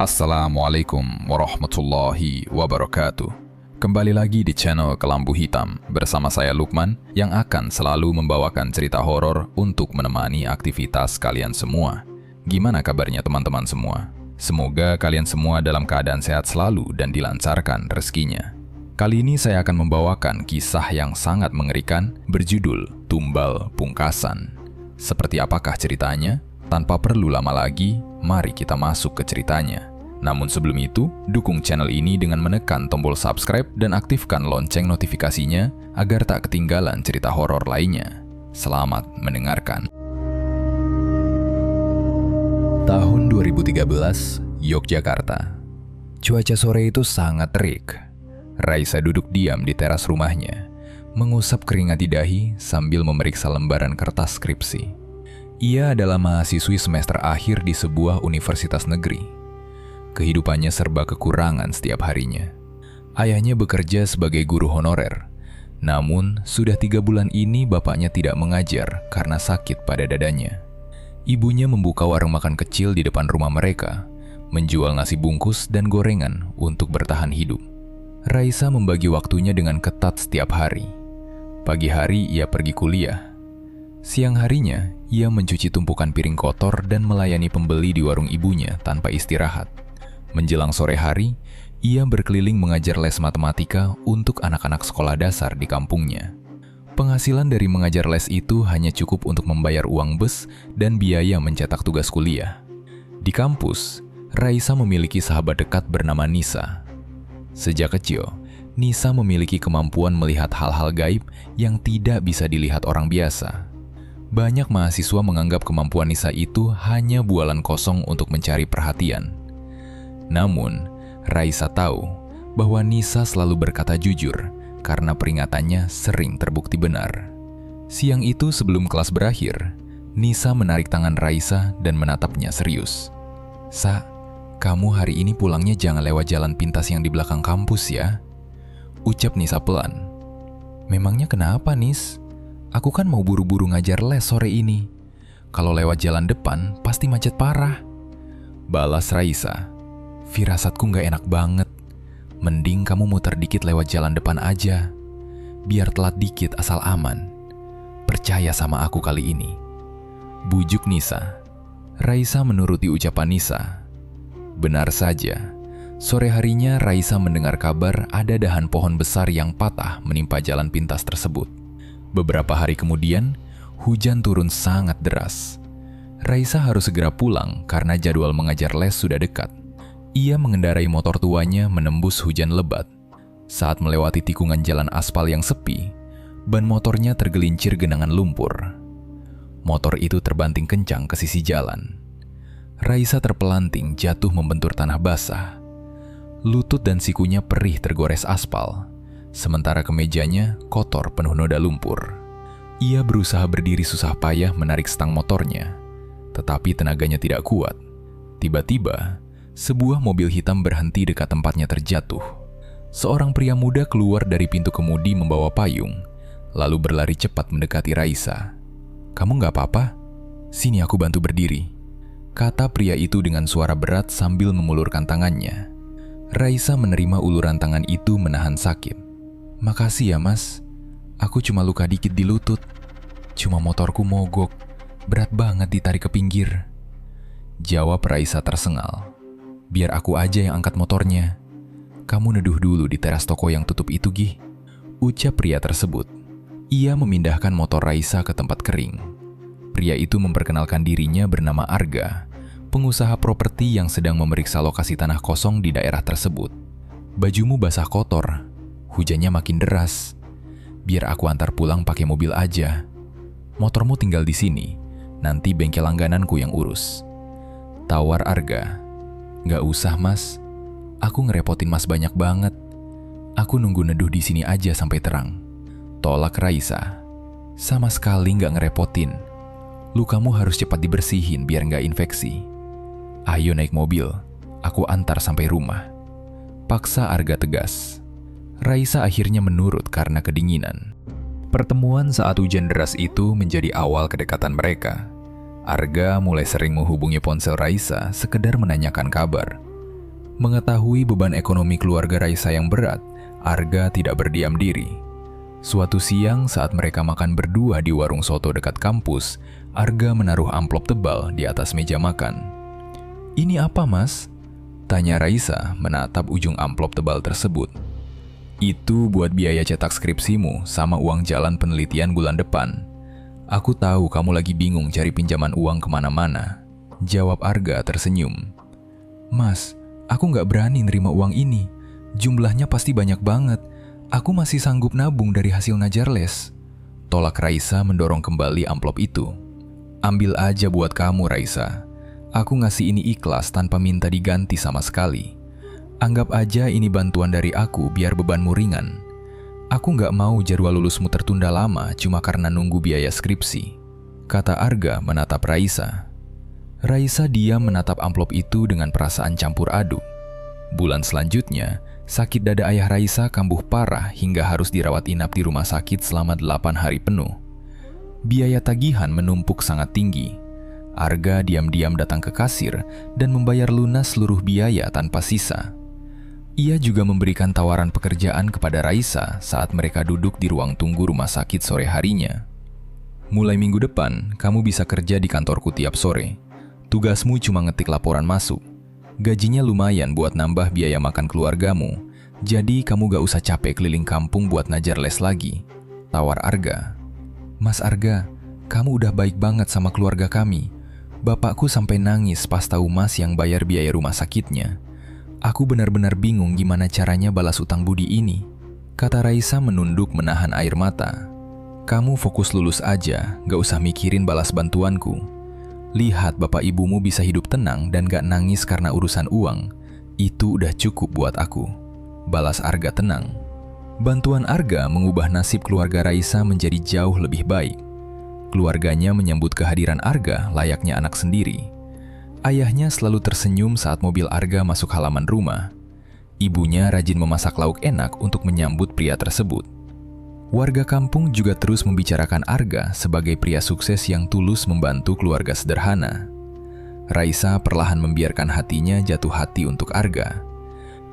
Assalamualaikum warahmatullahi wabarakatuh. Kembali lagi di channel Kelambu Hitam bersama saya Lukman yang akan selalu membawakan cerita horor untuk menemani aktivitas kalian semua. Gimana kabarnya teman-teman semua? Semoga kalian semua dalam keadaan sehat selalu dan dilancarkan rezekinya. Kali ini saya akan membawakan kisah yang sangat mengerikan berjudul Tumbal Pungkasan. Seperti apakah ceritanya? Tanpa perlu lama lagi, mari kita masuk ke ceritanya. Namun sebelum itu, dukung channel ini dengan menekan tombol subscribe dan aktifkan lonceng notifikasinya agar tak ketinggalan cerita horor lainnya. Selamat mendengarkan. Tahun 2013, Yogyakarta. Cuaca sore itu sangat terik. Raisa duduk diam di teras rumahnya, mengusap keringat di dahi sambil memeriksa lembaran kertas skripsi. Ia adalah mahasiswi semester akhir di sebuah universitas negeri. Kehidupannya serba kekurangan setiap harinya. Ayahnya bekerja sebagai guru honorer. Namun, sudah 3 bulan ini bapaknya tidak mengajar karena sakit pada dadanya. Ibunya membuka warung makan kecil di depan rumah mereka, menjual nasi bungkus dan gorengan untuk bertahan hidup. Raisa membagi waktunya dengan ketat setiap hari. Pagi hari ia pergi kuliah. Siang harinya, ia mencuci tumpukan piring kotor dan melayani pembeli di warung ibunya tanpa istirahat. Menjelang sore hari, ia berkeliling mengajar les matematika untuk anak-anak sekolah dasar di kampungnya. Penghasilan dari mengajar les itu hanya cukup untuk membayar uang bus dan biaya mencetak tugas kuliah. Di kampus, Raisa memiliki sahabat dekat bernama Nisa. Sejak kecil, Nisa memiliki kemampuan melihat hal-hal gaib yang tidak bisa dilihat orang biasa. Banyak mahasiswa menganggap kemampuan Nisa itu hanya bualan kosong untuk mencari perhatian. Namun, Raisa tahu bahwa Nisa selalu berkata jujur karena peringatannya sering terbukti benar. Siang itu sebelum kelas berakhir, Nisa menarik tangan Raisa dan menatapnya serius. "Sa, kamu hari ini pulangnya jangan lewat jalan pintas yang di belakang kampus ya," ucap Nisa pelan. "Memangnya kenapa, Nis? Aku kan mau buru-buru ngajar les sore ini. Kalau lewat jalan depan, pasti macet parah," balas Raisa. "Firasatku nggak enak banget. Mending kamu muter dikit lewat jalan depan aja. Biar telat dikit asal aman. Percaya sama aku kali ini," bujuk Nisa. Raisa menuruti ucapan Nisa. Benar saja, sore harinya Raisa mendengar kabar ada dahan pohon besar yang patah menimpa jalan pintas tersebut. Beberapa hari kemudian, hujan turun sangat deras. Raisa harus segera pulang karena jadwal mengajar les sudah dekat. Ia mengendarai motor tuanya menembus hujan lebat. Saat melewati tikungan jalan aspal yang sepi, ban motornya tergelincir genangan lumpur. Motor itu terbanting kencang ke sisi jalan. Raisa terpelanting jatuh membentur tanah basah. Lutut dan sikunya perih tergores aspal. Sementara kemejanya kotor penuh noda lumpur. Ia berusaha berdiri susah payah menarik stang motornya, tetapi tenaganya tidak kuat. Tiba-tiba, sebuah mobil hitam berhenti dekat tempatnya terjatuh. Seorang pria muda keluar dari pintu kemudi membawa payung, lalu berlari cepat mendekati Raisa. "Kamu nggak apa-apa? Sini aku bantu berdiri," kata pria itu dengan suara berat sambil memulurkan tangannya. Raisa menerima uluran tangan itu menahan sakit. "Makasih ya mas, aku cuma luka dikit di lutut. Cuma motorku mogok, berat banget ditarik ke pinggir," jawab Raisa tersengal. "Biar aku aja yang angkat motornya. Kamu neduh dulu di teras toko yang tutup itu Gih," ucap pria tersebut. Ia memindahkan motor Raisa ke tempat kering. Pria itu memperkenalkan dirinya bernama Arga, pengusaha properti yang sedang memeriksa lokasi tanah kosong di daerah tersebut. "Bajumu basah kotor. Hujannya makin deras. Biar aku antar pulang pakai mobil aja. Motormu tinggal di sini. Nanti bengkel langgananku yang urus," tawar Arga. "Nggak usah mas. Aku ngerepotin mas banyak banget. Aku nunggu neduh di sini aja sampai terang," tolak Raisa. "Sama sekali nggak ngerepotin. Lukamu harus cepat dibersihin biar nggak infeksi. Ayo naik mobil. Aku antar sampai rumah," paksa Arga tegas. Raisa akhirnya menurut karena kedinginan. Pertemuan saat hujan deras itu menjadi awal kedekatan mereka. Arga mulai sering menghubungi ponsel Raisa sekedar menanyakan kabar. Mengetahui beban ekonomi keluarga Raisa yang berat, Arga tidak berdiam diri. Suatu siang saat mereka makan berdua di warung soto dekat kampus, Arga menaruh amplop tebal di atas meja makan. "Ini apa, Mas?" tanya Raisa menatap ujung amplop tebal tersebut. "Itu buat biaya cetak skripsimu sama uang jalan penelitian bulan depan. Aku tahu kamu lagi bingung cari pinjaman uang kemana-mana," jawab Arga tersenyum. "Mas, aku nggak berani nerima uang ini. Jumlahnya pasti banyak banget. Aku masih sanggup nabung dari hasil ngajar les," tolak Raisa mendorong kembali amplop itu. "Ambil aja buat kamu, Raisa. Aku ngasih ini ikhlas tanpa minta diganti sama sekali. Anggap aja ini bantuan dari aku biar bebanmu ringan. Aku nggak mau jadwal lulusmu tertunda lama cuma karena nunggu biaya skripsi," kata Arga menatap Raisa. Raisa diam menatap amplop itu dengan perasaan campur aduk. Bulan selanjutnya, sakit dada ayah Raisa kambuh parah hingga harus dirawat inap di rumah sakit selama 8 hari penuh. Biaya tagihan menumpuk sangat tinggi. Arga diam-diam datang ke kasir dan membayar lunas seluruh biaya tanpa sisa. Ia juga memberikan tawaran pekerjaan kepada Raisa saat mereka duduk di ruang tunggu rumah sakit sore harinya. "Mulai minggu depan, kamu bisa kerja di kantorku tiap sore. Tugasmu cuma ngetik laporan masuk. Gajinya lumayan buat nambah biaya makan keluargamu, jadi kamu gak usah capek keliling kampung buat ngajar les lagi," tawar Arga. "Mas Arga, kamu udah baik banget sama keluarga kami. Bapakku sampai nangis pas tahu Mas yang bayar biaya rumah sakitnya. Aku benar-benar bingung gimana caranya balas utang budi ini," kata Raisa menunduk menahan air mata. "Kamu fokus lulus aja, gak usah mikirin balas bantuanku. Lihat bapak ibumu bisa hidup tenang dan gak nangis karena urusan uang. Itu udah cukup buat aku," balas Arga tenang. Bantuan Arga mengubah nasib keluarga Raisa menjadi jauh lebih baik. Keluarganya menyambut kehadiran Arga layaknya anak sendiri. Ayahnya selalu tersenyum saat mobil Arga masuk halaman rumah. Ibunya rajin memasak lauk enak untuk menyambut pria tersebut. Warga kampung juga terus membicarakan Arga sebagai pria sukses yang tulus membantu keluarga sederhana. Raisa perlahan membiarkan hatinya jatuh hati untuk Arga.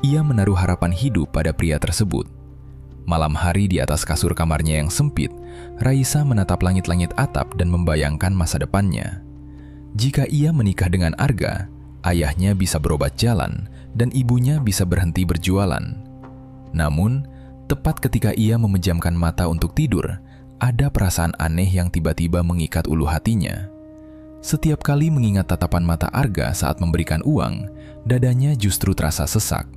Ia menaruh harapan hidup pada pria tersebut. Malam hari di atas kasur kamarnya yang sempit, Raisa menatap langit-langit atap dan membayangkan masa depannya. Jika ia menikah dengan Arga, ayahnya bisa berobat jalan dan ibunya bisa berhenti berjualan. Namun, tepat ketika ia memejamkan mata untuk tidur, ada perasaan aneh yang tiba-tiba mengikat ulu hatinya. Setiap kali mengingat tatapan mata Arga saat memberikan uang, dadanya justru terasa sesak.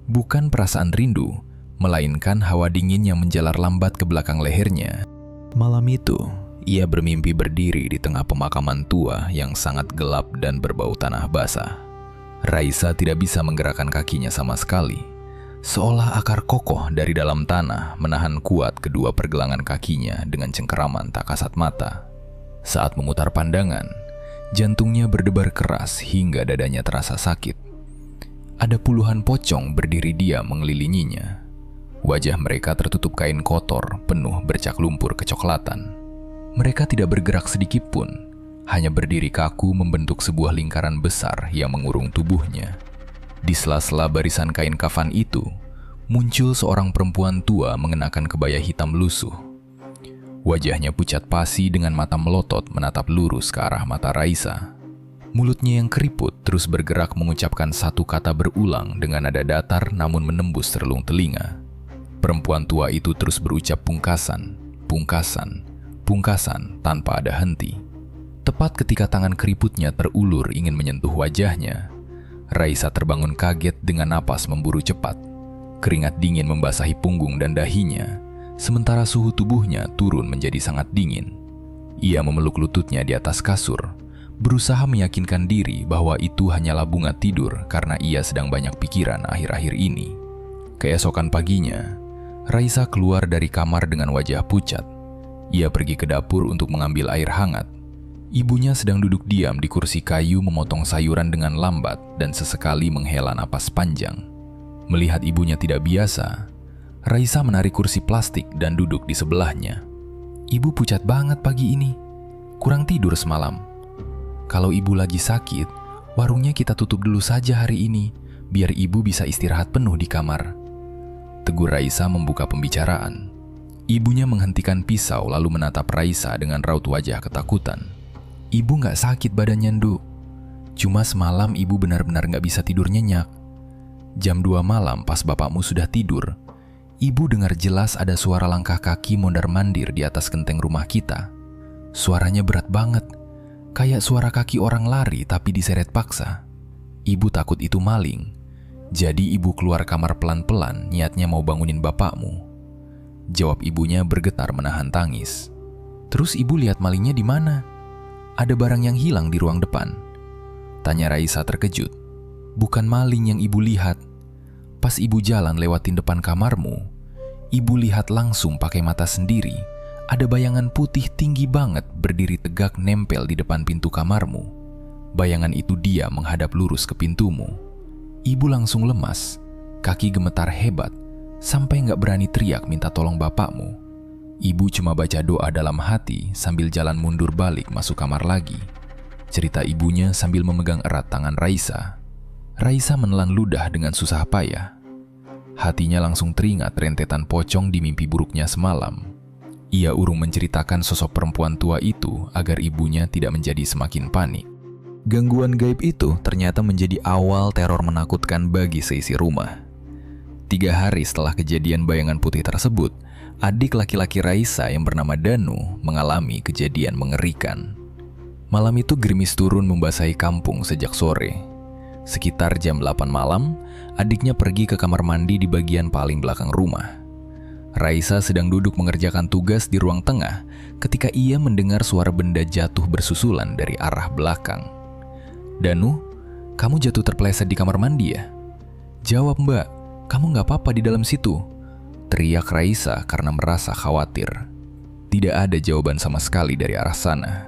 Bukan perasaan rindu, melainkan hawa dingin yang menjalar lambat ke belakang lehernya. Malam itu, ia bermimpi berdiri di tengah pemakaman tua yang sangat gelap dan berbau tanah basah. Raisa tidak bisa menggerakkan kakinya sama sekali. Seolah akar kokoh dari dalam tanah menahan kuat kedua pergelangan kakinya dengan cengkeraman tak kasat mata. Saat memutar pandangan, jantungnya berdebar keras hingga dadanya terasa sakit. Ada puluhan pocong berdiri diam mengelilinginya. Wajah mereka tertutup kain kotor penuh bercak lumpur kecoklatan. Mereka tidak bergerak sedikit pun, hanya berdiri kaku membentuk sebuah lingkaran besar yang mengurung tubuhnya. Di sela-sela barisan kain kafan itu, muncul seorang perempuan tua mengenakan kebaya hitam lusuh. Wajahnya pucat pasi dengan mata melotot menatap lurus ke arah mata Raisa. Mulutnya yang keriput terus bergerak mengucapkan satu kata berulang dengan nada datar namun menembus relung telinga. Perempuan tua itu terus berucap pungkasan, pungkasan, pungkasan tanpa ada henti. Tepat ketika tangan keriputnya terulur ingin menyentuh wajahnya, Raisa terbangun kaget dengan napas memburu cepat. Keringat dingin membasahi punggung dan dahinya, sementara suhu tubuhnya turun menjadi sangat dingin. Ia memeluk lututnya di atas kasur, berusaha meyakinkan diri bahwa itu hanyalah bunga tidur karena ia sedang banyak pikiran akhir-akhir ini. Keesokan paginya, Raisa keluar dari kamar dengan wajah pucat. Ia pergi ke dapur untuk mengambil air hangat. Ibunya sedang duduk diam di kursi kayu memotong sayuran dengan lambat dan sesekali menghela napas panjang. Melihat ibunya tidak biasa, Raisa menarik kursi plastik dan duduk di sebelahnya. "Ibu pucat banget pagi ini. Kurang tidur semalam. Kalau ibu lagi sakit, warungnya kita tutup dulu saja hari ini. biar ibu bisa istirahat penuh di kamar. Tegur Raisa membuka pembicaraan. Ibunya menghentikan pisau lalu menatap Raisa dengan raut wajah ketakutan. Ibu gak sakit badannya, Nduk. Cuma semalam ibu benar-benar gak bisa tidur nyenyak. Jam 2 malam pas bapakmu sudah tidur, ibu dengar jelas ada suara langkah kaki mondar-mandir di atas genteng rumah kita. Suaranya berat banget, kayak suara kaki orang lari tapi diseret paksa. Ibu takut itu maling, jadi ibu keluar kamar pelan-pelan niatnya mau bangunin bapakmu. Jawab ibunya bergetar menahan tangis. Terus ibu lihat malingnya di mana? Ada barang yang hilang di ruang depan. Tanya Raisa terkejut. Bukan maling yang ibu lihat. Pas ibu jalan lewatin depan kamarmu, ibu lihat langsung pakai mata sendiri ada bayangan putih tinggi banget berdiri tegak nempel di depan pintu kamarmu. Bayangan itu dia menghadap lurus ke pintumu. Ibu langsung lemas, kaki gemetar hebat, sampai gak berani teriak minta tolong bapakmu. Ibu cuma baca doa dalam hati sambil jalan mundur balik masuk kamar lagi. Cerita ibunya sambil memegang erat tangan Raisa. Raisa menelan ludah dengan susah payah. Hatinya langsung teringat rentetan pocong di mimpi buruknya semalam. Ia urung menceritakan sosok perempuan tua itu agar ibunya tidak menjadi semakin panik. Gangguan gaib itu ternyata menjadi awal teror menakutkan bagi seisi rumah. 3 hari setelah kejadian bayangan putih tersebut, adik laki-laki Raisa yang bernama Danu mengalami kejadian mengerikan. Malam itu gerimis turun membasahi kampung sejak sore. Sekitar jam 8 malam, adiknya pergi ke kamar mandi di bagian paling belakang rumah. Raisa sedang duduk mengerjakan tugas di ruang tengah ketika ia mendengar suara benda jatuh bersusulan dari arah belakang. Danu, kamu jatuh terpeleset di kamar mandi ya? Jawab, Mbak, kamu gak apa-apa di dalam situ? Teriak Raisa karena merasa khawatir. Tidak ada jawaban sama sekali dari arah sana.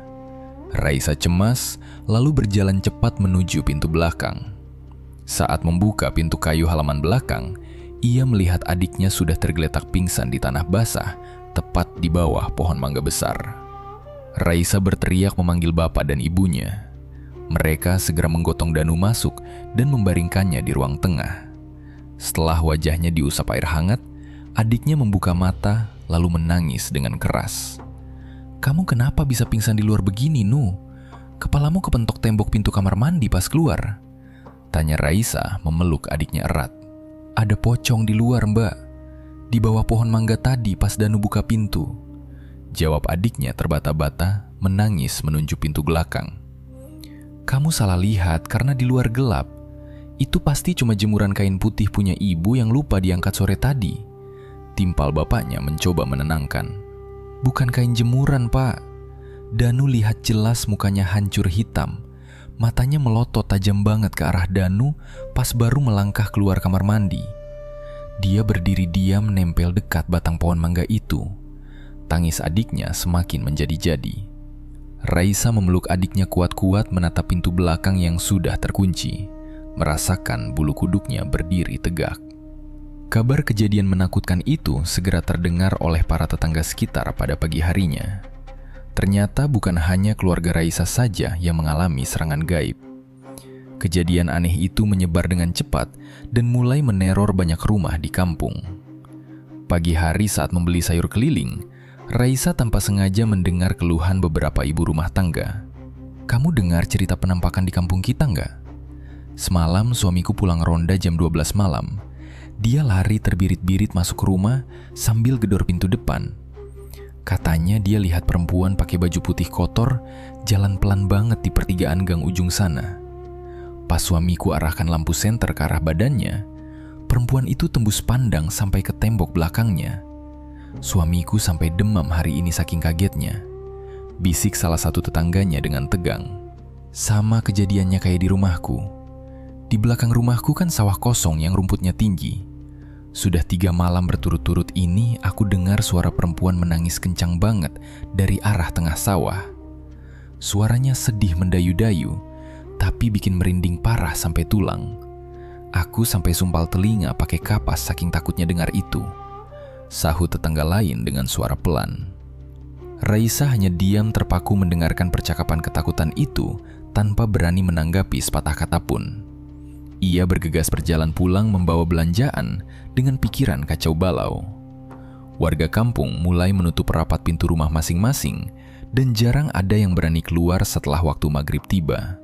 Raisa cemas, lalu berjalan cepat menuju pintu belakang. Saat membuka pintu kayu halaman belakang, ia melihat adiknya sudah tergeletak pingsan di tanah basah, tepat di bawah pohon mangga besar. Raisa berteriak memanggil bapak dan ibunya. Mereka segera menggotong Danu masuk dan membaringkannya di ruang tengah. Setelah wajahnya diusap air hangat, adiknya membuka mata lalu menangis dengan keras. Kamu kenapa bisa pingsan di luar begini, Nu? Kepalamu kepentok tembok pintu kamar mandi pas keluar. Tanya Raisa memeluk adiknya erat. Ada pocong di luar, Mbak. Di bawah pohon mangga tadi pas Danu buka pintu. Jawab adiknya terbata-bata, menangis menunjuk pintu belakang. Kamu salah lihat karena di luar gelap. Itu pasti cuma jemuran kain putih punya ibu yang lupa diangkat sore tadi. Timpal bapaknya mencoba menenangkan. Bukan kain jemuran, Pak. Danu lihat jelas mukanya hancur hitam. Matanya melotot tajam banget ke arah Danu pas baru melangkah keluar kamar mandi. Dia berdiri diam nempel dekat batang pohon mangga itu. Tangis adiknya semakin menjadi-jadi. Raisa memeluk adiknya kuat-kuat menatap pintu belakang yang sudah terkunci. Merasakan bulu kuduknya berdiri tegak. Kabar kejadian menakutkan itu segera terdengar oleh para tetangga sekitar pada pagi harinya. Ternyata bukan hanya keluarga Raisa saja yang mengalami serangan gaib. Kejadian aneh itu menyebar dengan cepat dan mulai meneror banyak rumah di kampung. Pagi hari saat membeli sayur keliling, Raisa tanpa sengaja mendengar keluhan beberapa ibu rumah tangga. Kamu dengar cerita penampakan di kampung kita nggak? Semalam suamiku pulang ronda jam 12 malam. Dia lari terbirit-birit masuk rumah sambil gedor pintu depan. Katanya dia lihat perempuan pakai baju putih kotor jalan pelan banget di pertigaan gang ujung sana. Pas suamiku arahkan lampu senter ke arah badannya, perempuan itu tembus pandang sampai ke tembok belakangnya. Suamiku sampai demam hari ini saking kagetnya. Bisik salah satu tetangganya dengan tegang. Sama kejadiannya kayak di rumahku. Di belakang rumahku kan sawah kosong yang rumputnya tinggi. Sudah 3 malam berturut-turut ini aku dengar suara perempuan menangis kencang banget dari arah tengah sawah. Suaranya sedih mendayu-dayu, tapi bikin merinding parah sampai tulang. Aku sampai sumpal telinga pakai kapas saking takutnya dengar itu. Sahut tetangga lain dengan suara pelan. Raisa hanya diam terpaku mendengarkan percakapan ketakutan itu tanpa berani menanggapi sepatah kata pun. Ia bergegas berjalan pulang membawa belanjaan dengan pikiran kacau balau. Warga kampung mulai menutup rapat pintu rumah masing-masing dan jarang ada yang berani keluar setelah waktu maghrib tiba.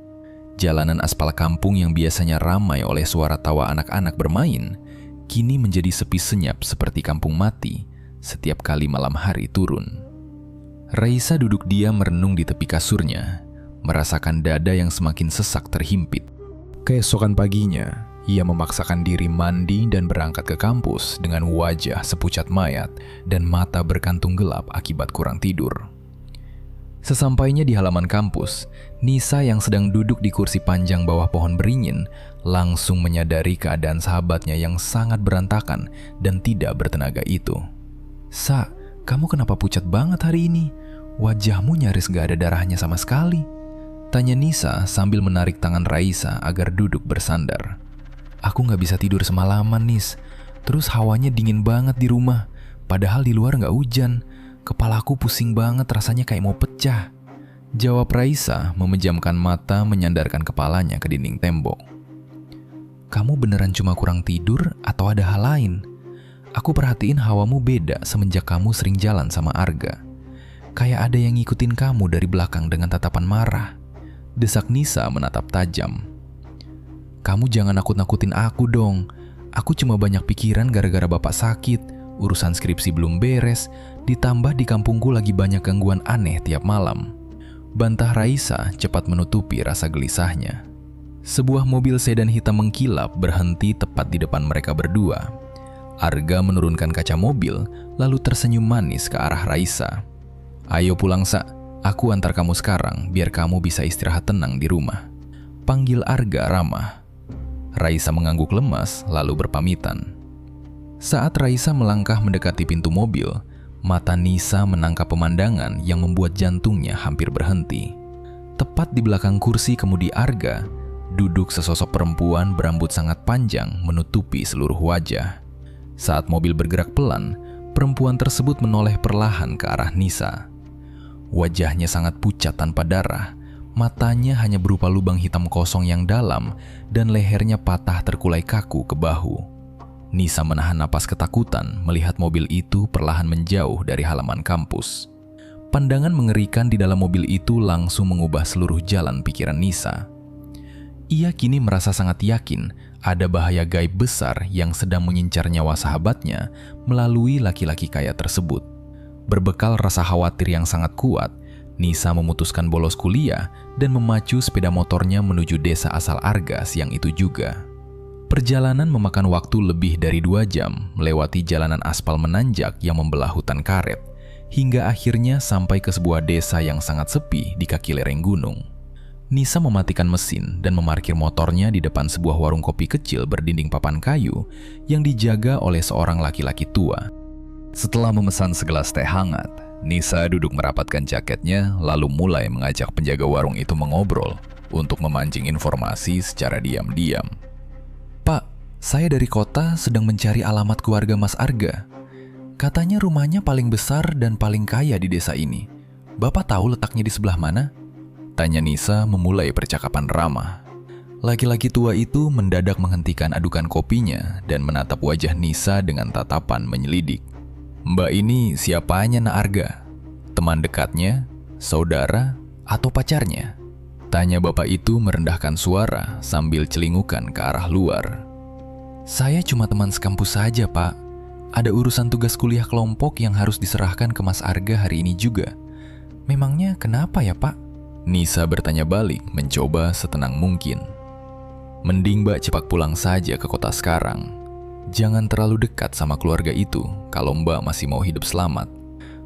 Jalanan aspal kampung yang biasanya ramai oleh suara tawa anak-anak bermain, kini menjadi sepi senyap seperti kampung mati setiap kali malam hari turun. Raisa duduk diam merenung di tepi kasurnya, merasakan dada yang semakin sesak terhimpit. Keesokan paginya, ia memaksakan diri mandi dan berangkat ke kampus dengan wajah sepucat mayat dan mata berkantung gelap akibat kurang tidur. Sesampainya di halaman kampus, Nisa yang sedang duduk di kursi panjang bawah pohon beringin langsung menyadari keadaan sahabatnya yang sangat berantakan dan tidak bertenaga itu. "Sa, kamu kenapa pucat banget hari ini? Wajahmu nyaris gak ada darahnya sama sekali," tanya Nisa sambil menarik tangan Raisa agar duduk bersandar. "Aku gak bisa tidur semalaman, Nis. Terus hawanya dingin banget di rumah, padahal di luar gak hujan. Kepalaku pusing banget, rasanya kayak mau pecah," jawab Raisa memejamkan mata menyandarkan kepalanya ke dinding tembok. "Kamu beneran cuma kurang tidur atau ada hal lain? Aku perhatiin hawamu beda semenjak kamu sering jalan sama Arga. Kayak ada yang ngikutin kamu dari belakang dengan tatapan marah," desak Nisa menatap tajam. "Kamu jangan nakut-nakutin aku dong. Aku cuma banyak pikiran gara-gara bapak sakit, urusan skripsi belum beres, ditambah di kampungku lagi banyak gangguan aneh tiap malam," bantah Raisa cepat menutupi rasa gelisahnya. Sebuah mobil sedan hitam mengkilap berhenti tepat di depan mereka berdua. Arga menurunkan kaca mobil lalu tersenyum manis ke arah Raisa. "Ayo pulang, Sa. Aku antar kamu sekarang biar kamu bisa istirahat tenang di rumah," panggil Arga ramah. Raisa mengangguk lemas lalu berpamitan. Saat Raisa melangkah mendekati pintu mobil, mata Nisa menangkap pemandangan yang membuat jantungnya hampir berhenti. Tepat di belakang kursi kemudi Arga, duduk sesosok perempuan berambut sangat panjang menutupi seluruh wajah. Saat mobil bergerak pelan, perempuan tersebut menoleh perlahan ke arah Nisa. Wajahnya sangat pucat tanpa darah, matanya hanya berupa lubang hitam kosong yang dalam dan lehernya patah terkulai kaku ke bahu. Nisa menahan napas ketakutan melihat mobil itu perlahan menjauh dari halaman kampus. Pandangan mengerikan di dalam mobil itu langsung mengubah seluruh jalan pikiran Nisa. Ia kini merasa sangat yakin ada bahaya gaib besar yang sedang mengincar nyawa sahabatnya melalui laki-laki kaya tersebut. Berbekal rasa khawatir yang sangat kuat, Nisa memutuskan bolos kuliah dan memacu sepeda motornya menuju desa asal Arga siang itu juga. Perjalanan memakan waktu lebih dari 2 jam melewati jalanan aspal menanjak yang membelah hutan karet, hingga akhirnya sampai ke sebuah desa yang sangat sepi di kaki lereng gunung. Nisa mematikan mesin dan memarkir motornya di depan sebuah warung kopi kecil berdinding papan kayu yang dijaga oleh seorang laki-laki tua. Setelah memesan segelas teh hangat, Nisa duduk merapatkan jaketnya lalu mulai mengajak penjaga warung itu mengobrol untuk memancing informasi secara diam-diam. "Pak, saya dari kota sedang mencari alamat keluarga Mas Arga. Katanya rumahnya paling besar dan paling kaya di desa ini. Bapak tahu letaknya di sebelah mana?" tanya Nisa memulai percakapan ramah. Laki-laki tua itu mendadak menghentikan adukan kopinya dan menatap wajah Nisa dengan tatapan menyelidik. "Mbak ini siapanya Nak Arga? Teman dekatnya, saudara, atau pacarnya?" tanya bapak itu merendahkan suara sambil celingukan ke arah luar. "Saya cuma teman sekampus saja, Pak. Ada urusan tugas kuliah kelompok yang harus diserahkan ke Mas Arga hari ini juga. Memangnya kenapa ya, Pak?" Nisa bertanya balik mencoba setenang mungkin. "Mending Mbak cepat pulang saja ke kota sekarang. Jangan terlalu dekat sama keluarga itu kalau Mbak masih mau hidup selamat.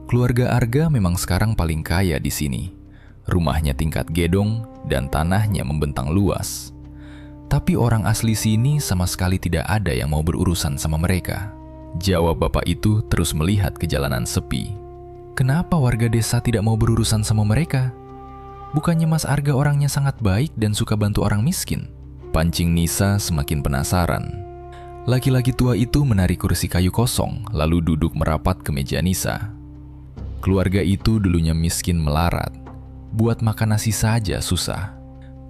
Keluarga Arga memang sekarang paling kaya di sini. Rumahnya tingkat gedong dan tanahnya membentang luas. Tapi orang asli sini sama sekali tidak ada yang mau berurusan sama mereka," jawab bapak itu terus melihat ke jalanan sepi. "Kenapa warga desa tidak mau berurusan sama mereka? Bukannya Mas Arga orangnya sangat baik dan suka bantu orang miskin?" pancing Nisa semakin penasaran. Laki-laki tua itu menarik kursi kayu kosong lalu duduk merapat ke meja Nisa. Keluarga itu dulunya miskin melarat. Buat makan nasi saja susah.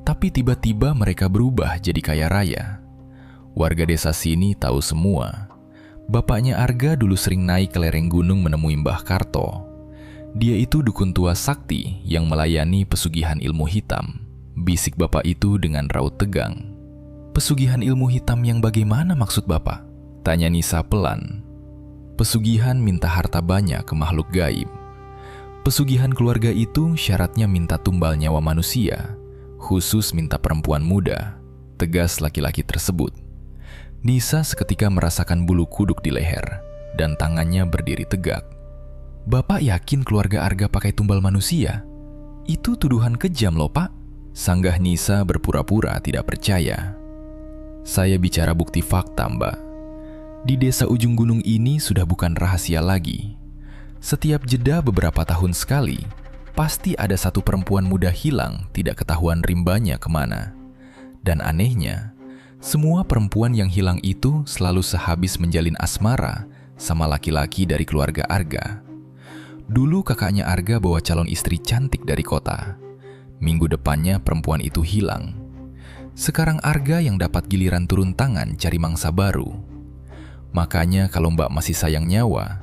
Tapi tiba-tiba mereka berubah jadi kaya raya. Warga desa sini tahu semua. Bapaknya Arga dulu sering naik ke lereng gunung menemui Mbah Karto. Dia itu dukun tua sakti yang melayani pesugihan ilmu hitam. Bisik bapak itu dengan raut tegang. Pesugihan ilmu hitam yang bagaimana maksud bapak? Tanya Nisa pelan. Pesugihan minta harta banyak ke makhluk gaib. Pesugihan keluarga itu syaratnya minta tumbal nyawa manusia, khusus minta perempuan muda, tegas laki-laki tersebut. Nisa seketika merasakan bulu kuduk di leher dan tangannya berdiri tegak. Bapak yakin keluarga Arga pakai tumbal manusia? Itu tuduhan kejam loh, Pak. Sanggah Nisa berpura-pura tidak percaya. Saya bicara bukti fakta, Mbak. Di desa ujung gunung ini sudah bukan rahasia lagi. Setiap jeda beberapa tahun sekali, pasti ada satu perempuan muda hilang tidak ketahuan rimbanya kemana. Dan anehnya, semua perempuan yang hilang itu selalu sehabis menjalin asmara sama laki-laki dari keluarga Arga. Dulu kakaknya Arga bawa calon istri cantik dari kota. Minggu depannya perempuan itu hilang. Sekarang Arga yang dapat giliran turun tangan cari mangsa baru. Makanya kalau Mbak masih sayang nyawa,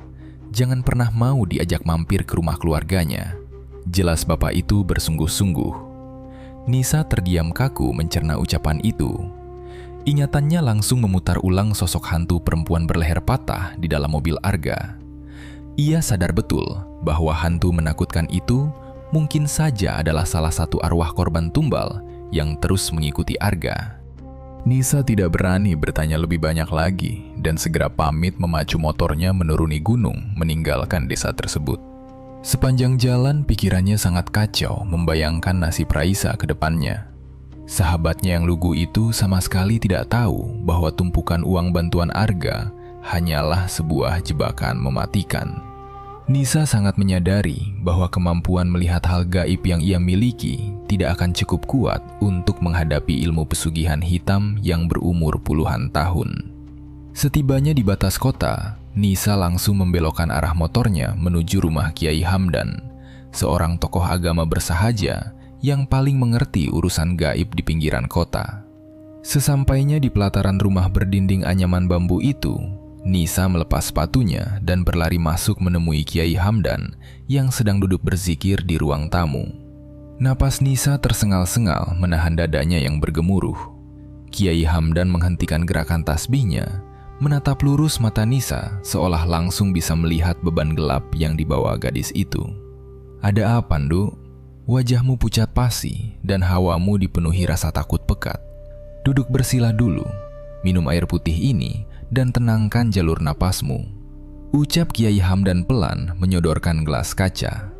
jangan pernah mau diajak mampir ke rumah keluarganya. Jelas bapak itu bersungguh-sungguh. Nisa terdiam kaku mencerna ucapan itu. Ingatannya langsung memutar ulang sosok hantu perempuan berleher patah di dalam mobil Arga. Ia sadar betul bahwa hantu menakutkan itu mungkin saja adalah salah satu arwah korban tumbal yang terus mengikuti Arga. Nisa tidak berani bertanya lebih banyak lagi dan segera pamit memacu motornya menuruni gunung meninggalkan desa tersebut. Sepanjang jalan pikirannya sangat kacau membayangkan nasib Raisa ke depannya. Sahabatnya yang lugu itu sama sekali tidak tahu bahwa tumpukan uang bantuan Arga hanyalah sebuah jebakan mematikan. Nisa sangat menyadari bahwa kemampuan melihat hal gaib yang ia miliki tidak akan cukup kuat untuk menghadapi ilmu pesugihan hitam yang berumur puluhan tahun. Setibanya di batas kota, Nisa langsung membelokkan arah motornya menuju rumah Kiai Hamdan, seorang tokoh agama bersahaja yang paling mengerti urusan gaib di pinggiran kota. Sesampainya di pelataran rumah berdinding anyaman bambu itu, Nisa melepas sepatunya dan berlari masuk menemui Kiai Hamdan yang sedang duduk berzikir di ruang tamu. Napas Nisa tersengal-sengal menahan dadanya yang bergemuruh. Kiai Hamdan menghentikan gerakan tasbihnya, menatap lurus mata Nisa seolah langsung bisa melihat beban gelap yang dibawa gadis itu. "Ada apa, Nduk? Wajahmu pucat pasi dan hawamu dipenuhi rasa takut pekat. Duduk bersila dulu, minum air putih ini dan tenangkan jalur napasmu," ucap Kiai Hamdan pelan menyodorkan gelas kaca.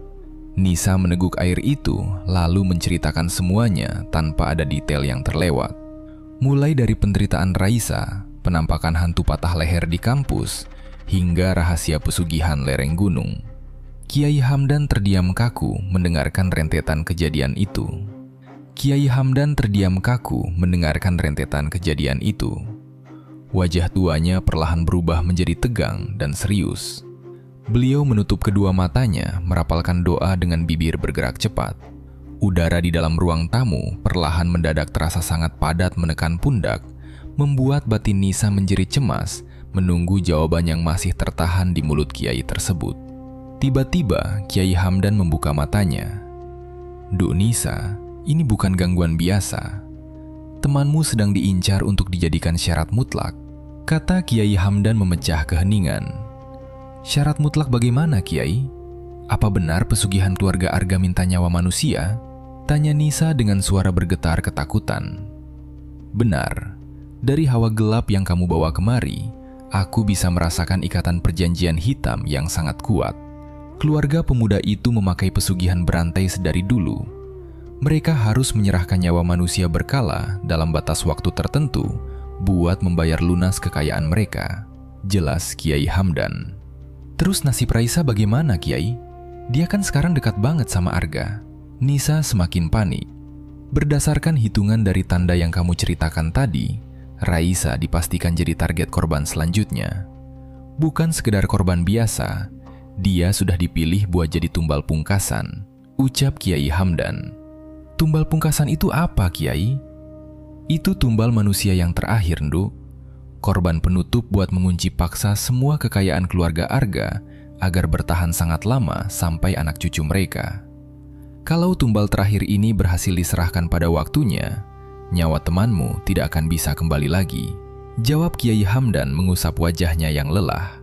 Nisa meneguk air itu lalu menceritakan semuanya tanpa ada detail yang terlewat. Mulai dari penderitaan Raisa, penampakan hantu patah leher di kampus, hingga rahasia pesugihan lereng gunung. Kiai Hamdan terdiam kaku mendengarkan rentetan kejadian itu. Wajah tuanya perlahan berubah menjadi tegang dan serius. Beliau menutup kedua matanya, merapalkan doa dengan bibir bergerak cepat. Udara di dalam ruang tamu perlahan mendadak terasa sangat padat menekan pundak, membuat batin Nisa menjerit cemas menunggu jawaban yang masih tertahan di mulut Kiai tersebut. Tiba-tiba Kiai Hamdan membuka matanya. "Duk Nisa, ini bukan gangguan biasa. Temanmu sedang diincar untuk dijadikan syarat mutlak," kata Kiai Hamdan memecah keheningan. "Syarat mutlak bagaimana, Kiai? Apa benar pesugihan keluarga Arga minta nyawa manusia?" tanya Nisa dengan suara bergetar ketakutan. "Benar. Dari hawa gelap yang kamu bawa kemari, aku bisa merasakan ikatan perjanjian hitam yang sangat kuat. Keluarga pemuda itu memakai pesugihan berantai sedari dulu. Mereka harus menyerahkan nyawa manusia berkala dalam batas waktu tertentu buat membayar lunas kekayaan mereka," jelas Kiai Hamdan. "Terus nasib Raisa bagaimana, Kiai? Dia kan sekarang dekat banget sama Arga." Nisa semakin panik. Berdasarkan hitungan dari tanda yang kamu ceritakan tadi, Raisa dipastikan jadi target korban selanjutnya. Bukan sekedar korban biasa, dia sudah dipilih buat jadi tumbal pungkasan, ucap Kiai Hamdan. "Tumbal pungkasan itu apa, Kiai?" "Itu tumbal manusia yang terakhir, Nduk. korban penutup buat mengunci paksa semua kekayaan keluarga Arga agar bertahan sangat lama sampai anak cucu mereka. Kalau tumbal terakhir ini berhasil diserahkan pada waktunya, nyawa temanmu tidak akan bisa kembali lagi, jawab Kiai Hamdan mengusap wajahnya yang lelah.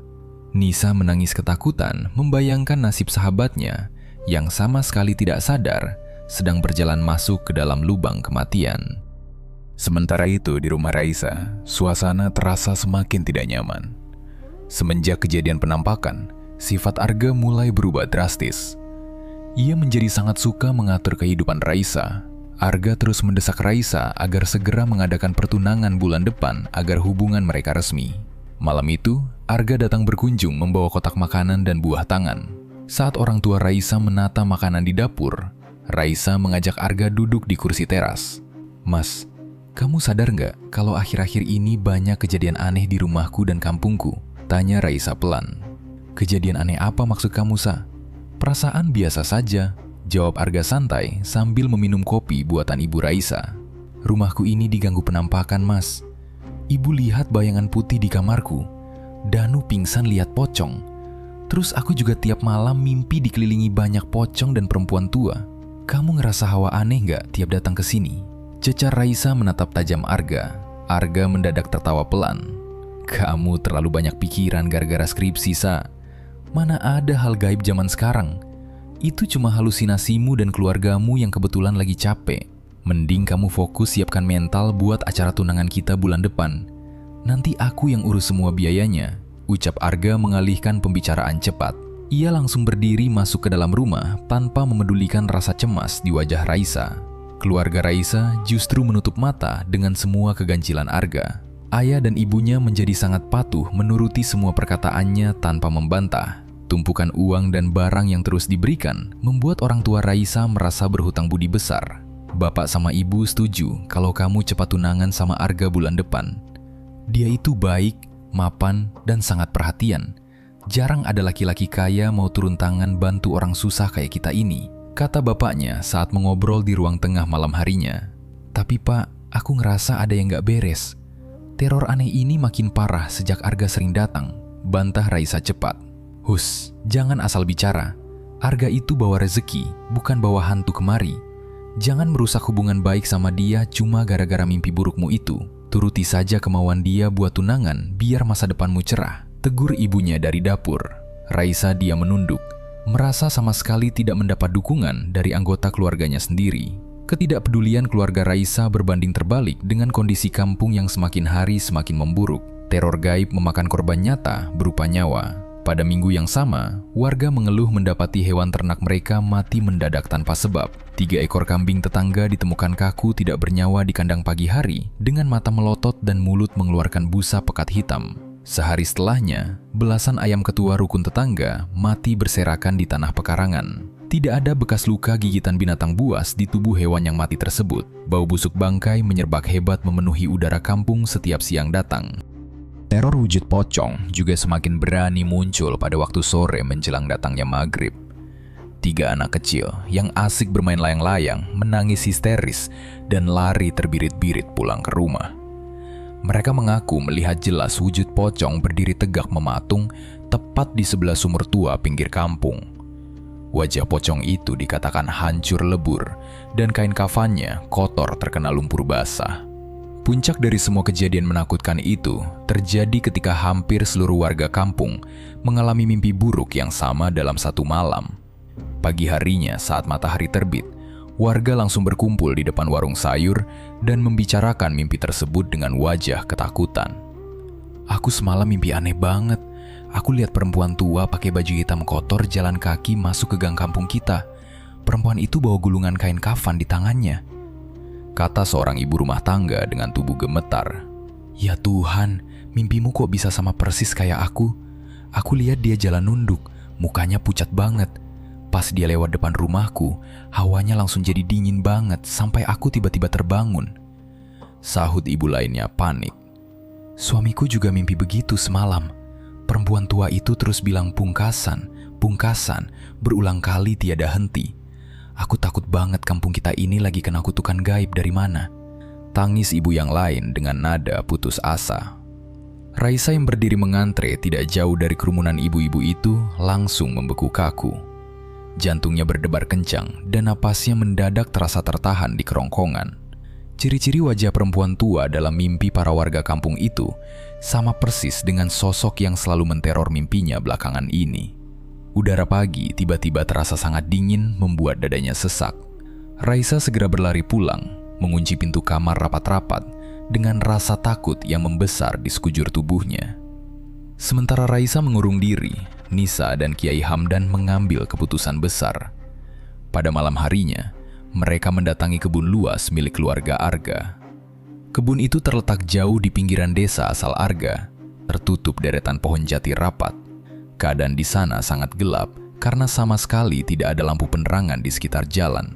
Nisa menangis ketakutan membayangkan nasib sahabatnya yang sama sekali tidak sadar sedang berjalan masuk ke dalam lubang kematian. Sementara itu di rumah Raisa, suasana terasa semakin tidak nyaman. Semenjak kejadian penampakan, sifat Arga mulai berubah drastis. Ia menjadi sangat suka mengatur kehidupan Raisa. Arga terus mendesak Raisa agar segera mengadakan pertunangan bulan depan agar hubungan mereka resmi. Malam itu, Arga datang berkunjung membawa kotak makanan dan buah tangan. Saat orang tua Raisa menata makanan di dapur, Raisa mengajak Arga duduk di kursi teras. "Mas, kamu sadar nggak kalau akhir-akhir ini banyak kejadian aneh di rumahku dan kampungku?" tanya Raisa pelan. "Kejadian aneh apa maksud kamu, Sa?" "Perasaan biasa saja," jawab Arga santai sambil meminum kopi buatan ibu Raisa. "Rumahku ini diganggu penampakan, Mas. Ibu lihat bayangan putih di kamarku. Danu pingsan lihat pocong. Terus aku juga tiap malam mimpi dikelilingi banyak pocong dan perempuan tua. Kamu ngerasa hawa aneh nggak tiap datang ke sini?" Cecar Raisa menatap tajam Arga. Arga mendadak tertawa pelan. "Kamu terlalu banyak pikiran gara-gara skripsi, Sa. Mana ada hal gaib zaman sekarang. Itu cuma halusinasimu dan keluargamu yang kebetulan lagi capek. Mending kamu fokus siapkan mental buat acara tunangan kita bulan depan. Nanti aku yang urus semua biayanya," ucap Arga mengalihkan pembicaraan cepat. Ia langsung berdiri masuk ke dalam rumah tanpa memedulikan rasa cemas di wajah Raisa. Keluarga Raisa justru menutup mata dengan semua keganjilan Arga. Ayah dan ibunya menjadi sangat patuh menuruti semua perkataannya tanpa membantah. Tumpukan uang dan barang yang terus diberikan membuat orang tua Raisa merasa berhutang budi besar. "Bapak sama ibu setuju kalau kamu cepat tunangan sama Arga bulan depan. Dia itu baik, mapan, dan sangat perhatian. Jarang ada laki-laki kaya mau turun tangan bantu orang susah kayak kita ini," kata bapaknya saat mengobrol di ruang tengah malam harinya. "Tapi Pak, aku ngerasa ada yang gak beres. Teror aneh ini makin parah sejak Arga sering datang," bantah Raisa cepat. "Hus, jangan asal bicara. Arga itu bawa rezeki, bukan bawa hantu kemari. Jangan merusak hubungan baik sama dia cuma gara-gara mimpi burukmu itu. Turuti saja kemauan dia buat tunangan biar masa depanmu cerah," tegur ibunya dari dapur. Raisa diam menunduk, merasa sama sekali tidak mendapat dukungan dari anggota keluarganya sendiri. Ketidakpedulian keluarga Raisa berbanding terbalik dengan kondisi kampung yang semakin hari semakin memburuk. Teror gaib memakan korban nyata berupa nyawa. Pada minggu yang sama, warga mengeluh mendapati hewan ternak mereka mati mendadak tanpa sebab. 3 ekor kambing tetangga ditemukan kaku tidak bernyawa di kandang pagi hari dengan mata melotot dan mulut mengeluarkan busa pekat hitam. Sehari setelahnya, belasan ayam ketua rukun tetangga mati berserakan di tanah pekarangan. Tidak ada bekas luka gigitan binatang buas di tubuh hewan yang mati tersebut. Bau busuk bangkai menyerbak hebat memenuhi udara kampung setiap siang datang. Teror wujud pocong juga semakin berani muncul pada waktu sore menjelang datangnya maghrib. 3 anak kecil yang asik bermain layang-layang menangis histeris dan lari terbirit-birit pulang ke rumah. Mereka mengaku melihat jelas wujud pocong berdiri tegak mematung tepat di sebelah sumur tua pinggir kampung. Wajah pocong itu dikatakan hancur lebur dan kain kafannya kotor terkena lumpur basah. Puncak dari semua kejadian menakutkan itu terjadi ketika hampir seluruh warga kampung mengalami mimpi buruk yang sama dalam satu malam. Pagi harinya saat matahari terbit, warga langsung berkumpul di depan warung sayur dan membicarakan mimpi tersebut dengan wajah ketakutan. "Aku semalam mimpi aneh banget. Aku lihat perempuan tua pakai baju hitam kotor jalan kaki masuk ke gang kampung kita. Perempuan itu bawa gulungan kain kafan di tangannya," kata seorang ibu rumah tangga dengan tubuh gemetar. "Ya Tuhan, mimpimu kok bisa sama persis kayak aku? Aku lihat dia jalan nunduk, mukanya pucat banget. Pas dia lewat depan rumahku, hawanya langsung jadi dingin banget sampai aku tiba-tiba terbangun," sahut ibu lainnya panik. "Suamiku juga mimpi begitu semalam. Perempuan tua itu terus bilang pungkasan, pungkasan, berulang kali tiada henti. Aku takut banget kampung kita ini lagi kena kutukan gaib dari mana," tangis ibu yang lain dengan nada putus asa. Raisa yang berdiri mengantre tidak jauh dari kerumunan ibu-ibu itu langsung membeku kaku. Jantungnya berdebar kencang dan napasnya mendadak terasa tertahan di kerongkongan. Ciri-ciri wajah perempuan tua dalam mimpi para warga kampung itu sama persis dengan sosok yang selalu menteror mimpinya belakangan ini. Udara pagi tiba-tiba terasa sangat dingin membuat dadanya sesak. Raisa segera berlari pulang, mengunci pintu kamar rapat-rapat dengan rasa takut yang membesar di sekujur tubuhnya. Sementara Raisa mengurung diri, Nisa dan Kiai Hamdan mengambil keputusan besar. Pada malam harinya, mereka mendatangi kebun luas milik keluarga Arga. Kebun itu terletak jauh di pinggiran desa asal Arga, tertutup deretan pohon jati rapat. Keadaan di sana sangat gelap karena sama sekali tidak ada lampu penerangan di sekitar jalan.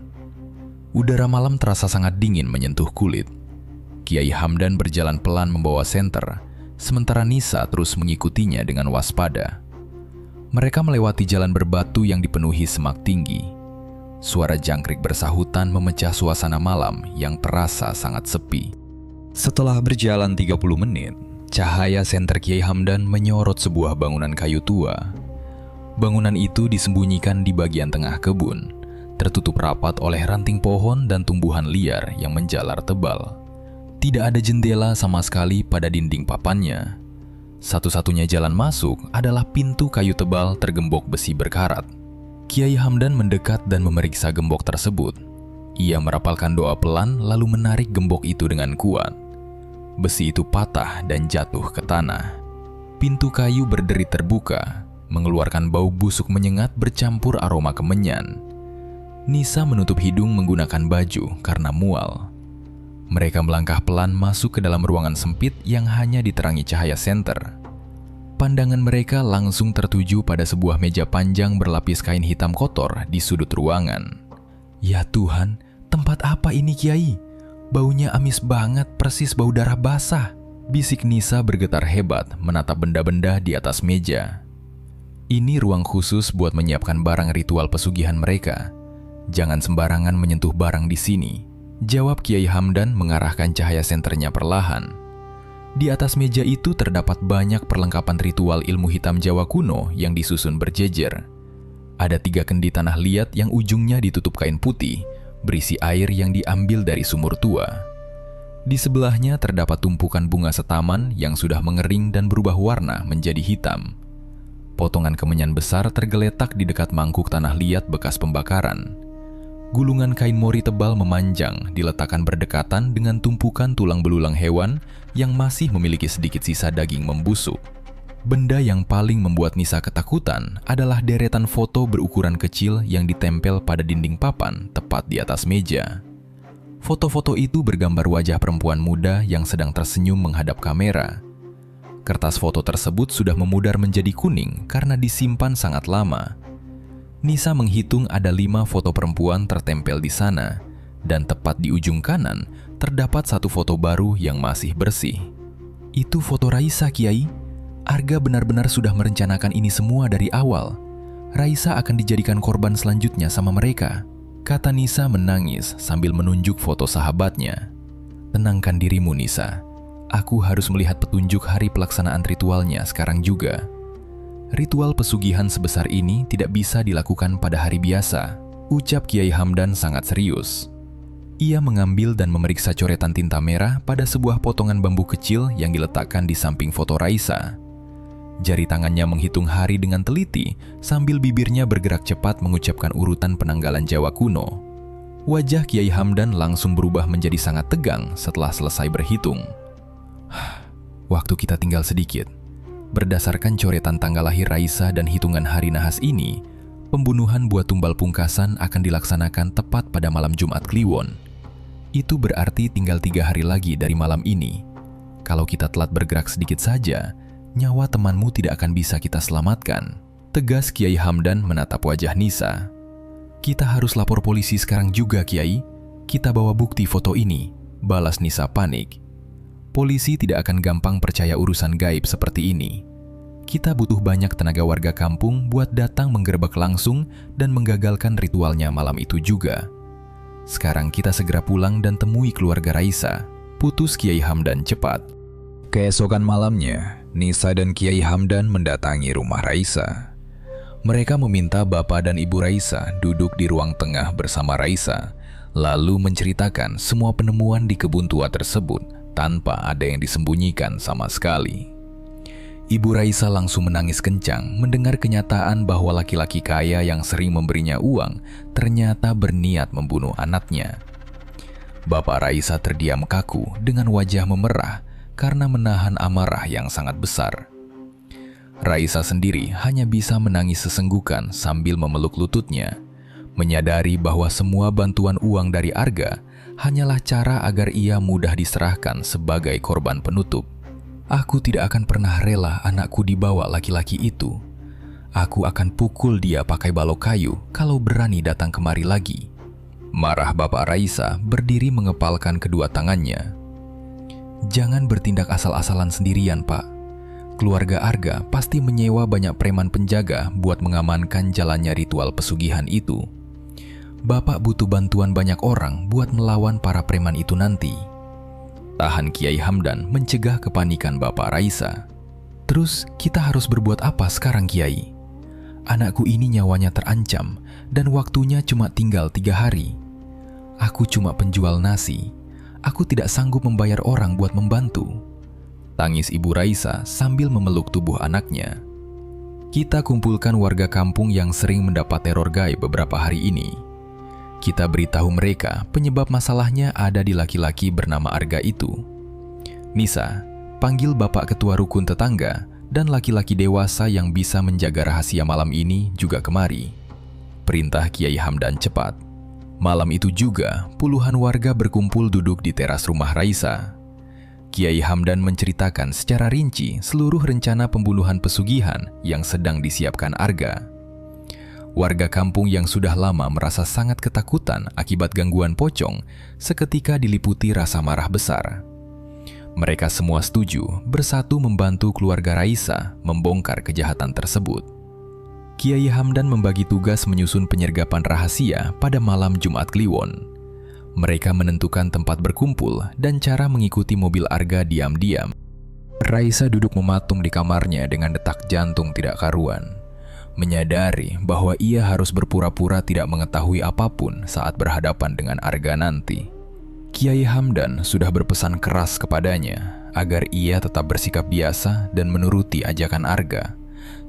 Udara malam terasa sangat dingin menyentuh kulit. Kiai Hamdan berjalan pelan membawa senter, sementara Nisa terus mengikutinya dengan waspada. Mereka melewati jalan berbatu yang dipenuhi semak tinggi. Suara jangkrik bersahutan memecah suasana malam yang terasa sangat sepi. Setelah berjalan 30 menit, cahaya senter Kiai Hamdan menyorot sebuah bangunan kayu tua. Bangunan itu disembunyikan di bagian tengah kebun, tertutup rapat oleh ranting pohon dan tumbuhan liar yang menjalar tebal. Tidak ada jendela sama sekali pada dinding papannya. Satu-satunya jalan masuk adalah pintu kayu tebal tergembok besi berkarat. Kiai Hamdan mendekat dan memeriksa gembok tersebut. Ia merapalkan doa pelan lalu menarik gembok itu dengan kuat. Besi itu patah dan jatuh ke tanah. Pintu kayu berderi terbuka, mengeluarkan bau busuk menyengat bercampur aroma kemenyan. Nisa menutup hidung menggunakan baju karena mual. Mereka melangkah pelan masuk ke dalam ruangan sempit yang hanya diterangi cahaya senter. Pandangan mereka langsung tertuju pada sebuah meja panjang berlapis kain hitam kotor di sudut ruangan. Ya Tuhan, tempat apa ini Kiai? Baunya amis banget, persis bau darah basah. Bisik Nisa bergetar hebat menatap benda-benda di atas meja. Ini ruang khusus buat menyiapkan barang ritual pesugihan mereka. Jangan sembarangan menyentuh barang di sini, jawab Kiai Hamdan mengarahkan cahaya senternya perlahan. Di atas meja itu terdapat banyak perlengkapan ritual ilmu hitam Jawa kuno yang disusun berjejer. Ada 3 kendi tanah liat yang ujungnya ditutup kain putih, berisi air yang diambil dari sumur tua. Di sebelahnya terdapat tumpukan bunga setaman yang sudah mengering dan berubah warna menjadi hitam. Potongan kemenyan besar tergeletak di dekat mangkuk tanah liat bekas pembakaran. Gulungan kain mori tebal memanjang diletakkan berdekatan dengan tumpukan tulang belulang hewan yang masih memiliki sedikit sisa daging membusuk. Benda yang paling membuat Nisa ketakutan adalah deretan foto berukuran kecil yang ditempel pada dinding papan tepat di atas meja. Foto-foto itu bergambar wajah perempuan muda yang sedang tersenyum menghadap kamera. Kertas foto tersebut sudah memudar menjadi kuning karena disimpan sangat lama. Nisa menghitung ada 5 foto perempuan tertempel di sana, dan tepat di ujung kanan terdapat 1 foto baru yang masih bersih. Itu foto Raisa, Kiai. Arga benar-benar sudah merencanakan ini semua dari awal. Raisa akan dijadikan korban selanjutnya sama mereka, kata Nisa menangis sambil menunjuk foto sahabatnya. Tenangkan dirimu Nisa, aku harus melihat petunjuk hari pelaksanaan ritualnya sekarang juga. Ritual pesugihan sebesar ini tidak bisa dilakukan pada hari biasa, ucap Kiai Hamdan sangat serius. Ia mengambil dan memeriksa coretan tinta merah pada sebuah potongan bambu kecil yang diletakkan di samping foto Raisa. Jari tangannya menghitung hari dengan teliti sambil bibirnya bergerak cepat mengucapkan urutan penanggalan Jawa kuno. Wajah Kiai Hamdan langsung berubah menjadi sangat tegang setelah selesai berhitung. Waktu kita tinggal sedikit. Berdasarkan coretan tanggal lahir Raisa dan hitungan hari nahas ini, pembunuhan buat tumbal pungkasan akan dilaksanakan tepat pada malam Jumat Kliwon. Itu berarti tinggal 3 hari lagi dari malam ini. Kalau kita telat bergerak sedikit saja, nyawa temanmu tidak akan bisa kita selamatkan, tegas Kiai Hamdan menatap wajah Nisa. Kita harus lapor polisi sekarang juga, Kiai. Kita bawa bukti foto ini, balas Nisa panik. Polisi tidak akan gampang percaya urusan gaib seperti ini. Kita butuh banyak tenaga warga kampung buat datang menggerebek langsung dan menggagalkan ritualnya malam itu juga. Sekarang kita segera pulang dan temui keluarga Raisa, putus Kiai Hamdan cepat. Keesokan malamnya, Nisa dan Kiai Hamdan mendatangi rumah Raisa. Mereka meminta Bapak dan Ibu Raisa duduk di ruang tengah bersama Raisa, lalu menceritakan semua penemuan di kebun tua tersebut tanpa ada yang disembunyikan sama sekali. Ibu Raisa langsung menangis kencang mendengar kenyataan bahwa laki-laki kaya yang sering memberinya uang ternyata berniat membunuh anaknya. Bapak Raisa terdiam kaku dengan wajah memerah karena menahan amarah yang sangat besar. Raisa sendiri hanya bisa menangis sesenggukan sambil memeluk lututnya, menyadari bahwa semua bantuan uang dari Arga hanyalah cara agar ia mudah diserahkan sebagai korban penutup. Aku tidak akan pernah rela anakku dibawa laki-laki itu. Aku akan pukul dia pakai balok kayu kalau berani datang kemari lagi. Marah Bapak Raisa berdiri mengepalkan kedua tangannya. Jangan bertindak asal-asalan sendirian, Pak. Keluarga Arga pasti menyewa banyak preman penjaga buat mengamankan jalannya ritual pesugihan itu. Bapak butuh bantuan banyak orang buat melawan para preman itu nanti. Tahan Kiai Hamdan mencegah kepanikan Bapak Raisa. Terus kita harus berbuat apa sekarang, Kiai? Anakku ini nyawanya terancam dan waktunya cuma tinggal 3 hari. Aku cuma penjual nasi. Aku tidak sanggup membayar orang buat membantu. Tangis Ibu Raisa sambil memeluk tubuh anaknya. Kita kumpulkan warga kampung yang sering mendapat teror gaib beberapa hari ini. Kita beritahu mereka penyebab masalahnya ada di laki-laki bernama Arga itu. Nisa, panggil Bapak Ketua Rukun Tetangga dan laki-laki dewasa yang bisa menjaga rahasia malam ini juga kemari. Perintah Kiai Hamdan cepat. Malam itu juga, puluhan warga berkumpul duduk di teras rumah Raisa. Kiai Hamdan menceritakan secara rinci seluruh rencana pembunuhan pesugihan yang sedang disiapkan Arga. Warga kampung yang sudah lama merasa sangat ketakutan akibat gangguan pocong seketika diliputi rasa marah besar. Mereka semua setuju bersatu membantu keluarga Raisa membongkar kejahatan tersebut. Kiai Hamdan membagi tugas menyusun penyergapan rahasia pada malam Jumat Kliwon. Mereka menentukan tempat berkumpul dan cara mengikuti mobil Arga diam-diam. Raisa duduk mematung di kamarnya dengan detak jantung tidak karuan. Menyadari bahwa ia harus berpura-pura tidak mengetahui apapun saat berhadapan dengan Arga nanti. Kiai Hamdan sudah berpesan keras kepadanya agar ia tetap bersikap biasa dan menuruti ajakan Arga,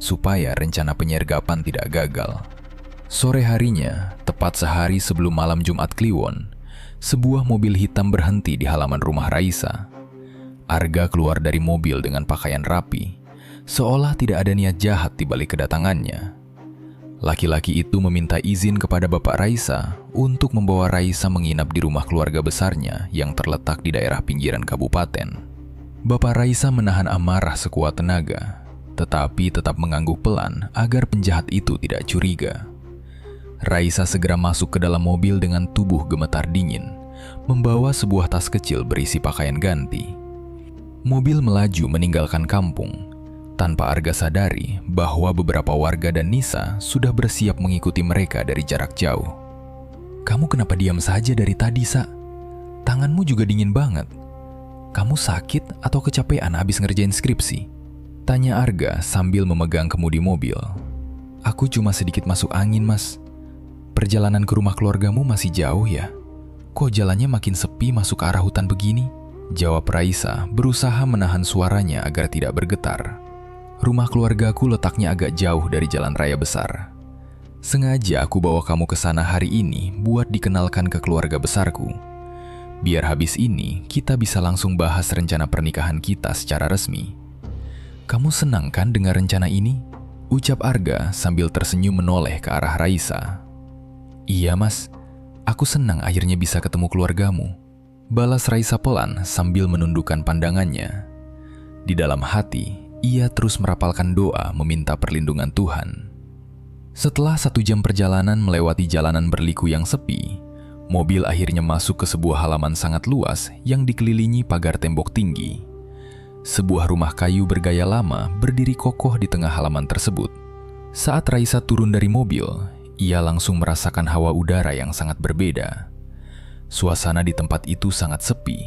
supaya rencana penyergapan tidak gagal. Sore harinya, tepat sehari sebelum malam Jumat Kliwon, sebuah mobil hitam berhenti di halaman rumah Raisa. Arga keluar dari mobil dengan pakaian rapi, seolah tidak ada niat jahat di balik kedatangannya. Laki-laki itu meminta izin kepada Bapak Raisa untuk membawa Raisa menginap di rumah keluarga besarnya yang terletak di daerah pinggiran kabupaten. Bapak Raisa menahan amarah sekuat tenaga, tetapi tetap mengangguk pelan agar penjahat itu tidak curiga. Raisa segera masuk ke dalam mobil dengan tubuh gemetar dingin, membawa sebuah tas kecil berisi pakaian ganti. Mobil melaju meninggalkan kampung, tanpa Arga sadari bahwa beberapa warga dan Nisa sudah bersiap mengikuti mereka dari jarak jauh. Kamu kenapa diam saja dari tadi, Sa? Tanganmu juga dingin banget. Kamu sakit atau kecapean habis ngerjain skripsi? Tanya Arga sambil memegang kemudi mobil. Aku cuma sedikit masuk angin, Mas. Perjalanan ke rumah keluargamu masih jauh ya? Kok jalannya makin sepi masuk ke arah hutan begini? Jawab Raisa berusaha menahan suaranya agar tidak bergetar. Rumah keluargaku letaknya agak jauh dari jalan raya besar. Sengaja aku bawa kamu ke sana hari ini buat dikenalkan ke keluarga besarku. Biar habis ini kita bisa langsung bahas rencana pernikahan kita secara resmi. Kamu senang kan dengar rencana ini? Ucap Arga sambil tersenyum menoleh ke arah Raisa. Iya, Mas. Aku senang akhirnya bisa ketemu keluargamu. Balas Raisa pelan sambil menundukkan pandangannya. Di dalam hati, ia terus merapalkan doa meminta perlindungan Tuhan. Setelah 1 jam perjalanan melewati jalanan berliku yang sepi, mobil akhirnya masuk ke sebuah halaman sangat luas yang dikelilingi pagar tembok tinggi. Sebuah rumah kayu bergaya lama berdiri kokoh di tengah halaman tersebut. Saat Raisa turun dari mobil, ia langsung merasakan hawa udara yang sangat berbeda. Suasana di tempat itu sangat sepi.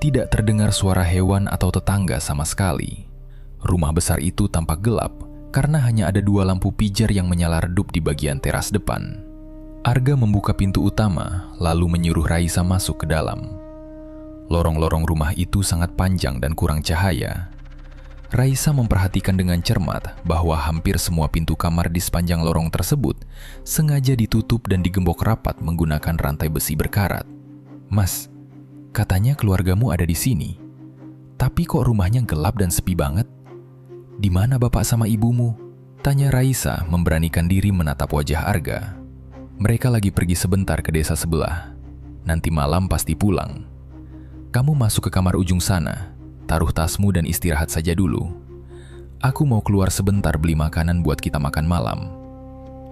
Tidak terdengar suara hewan atau tetangga sama sekali. Rumah besar itu tampak gelap karena hanya ada 2 lampu pijar yang menyala redup di bagian teras depan. Arga membuka pintu utama, lalu menyuruh Raisa masuk ke dalam. Lorong-lorong rumah itu sangat panjang dan kurang cahaya. Raisa memperhatikan dengan cermat bahwa hampir semua pintu kamar di sepanjang lorong tersebut sengaja ditutup dan digembok rapat menggunakan rantai besi berkarat. "Mas, katanya keluargamu ada di sini. Tapi kok rumahnya gelap dan sepi banget? Di mana bapak sama ibumu?" tanya Raisa memberanikan diri menatap wajah Arga. "Mereka lagi pergi sebentar ke desa sebelah. Nanti malam pasti pulang. Kamu masuk ke kamar ujung sana, taruh tasmu dan istirahat saja dulu. Aku mau keluar sebentar beli makanan buat kita makan malam.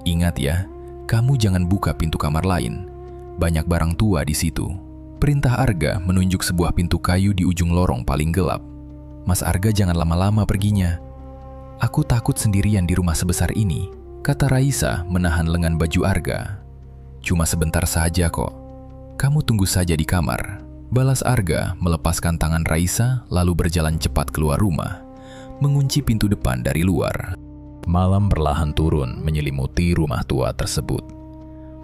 Ingat ya, kamu jangan buka pintu kamar lain. Banyak barang tua di situ." Perintah Arga menunjuk sebuah pintu kayu di ujung lorong paling gelap. "Mas Arga jangan lama-lama perginya. Aku takut sendirian di rumah sebesar ini," kata Raisa menahan lengan baju Arga. "Cuma sebentar saja kok. Kamu tunggu saja di kamar," balas Arga melepaskan tangan Raisa lalu berjalan cepat keluar rumah, mengunci pintu depan dari luar. Malam perlahan turun menyelimuti rumah tua tersebut.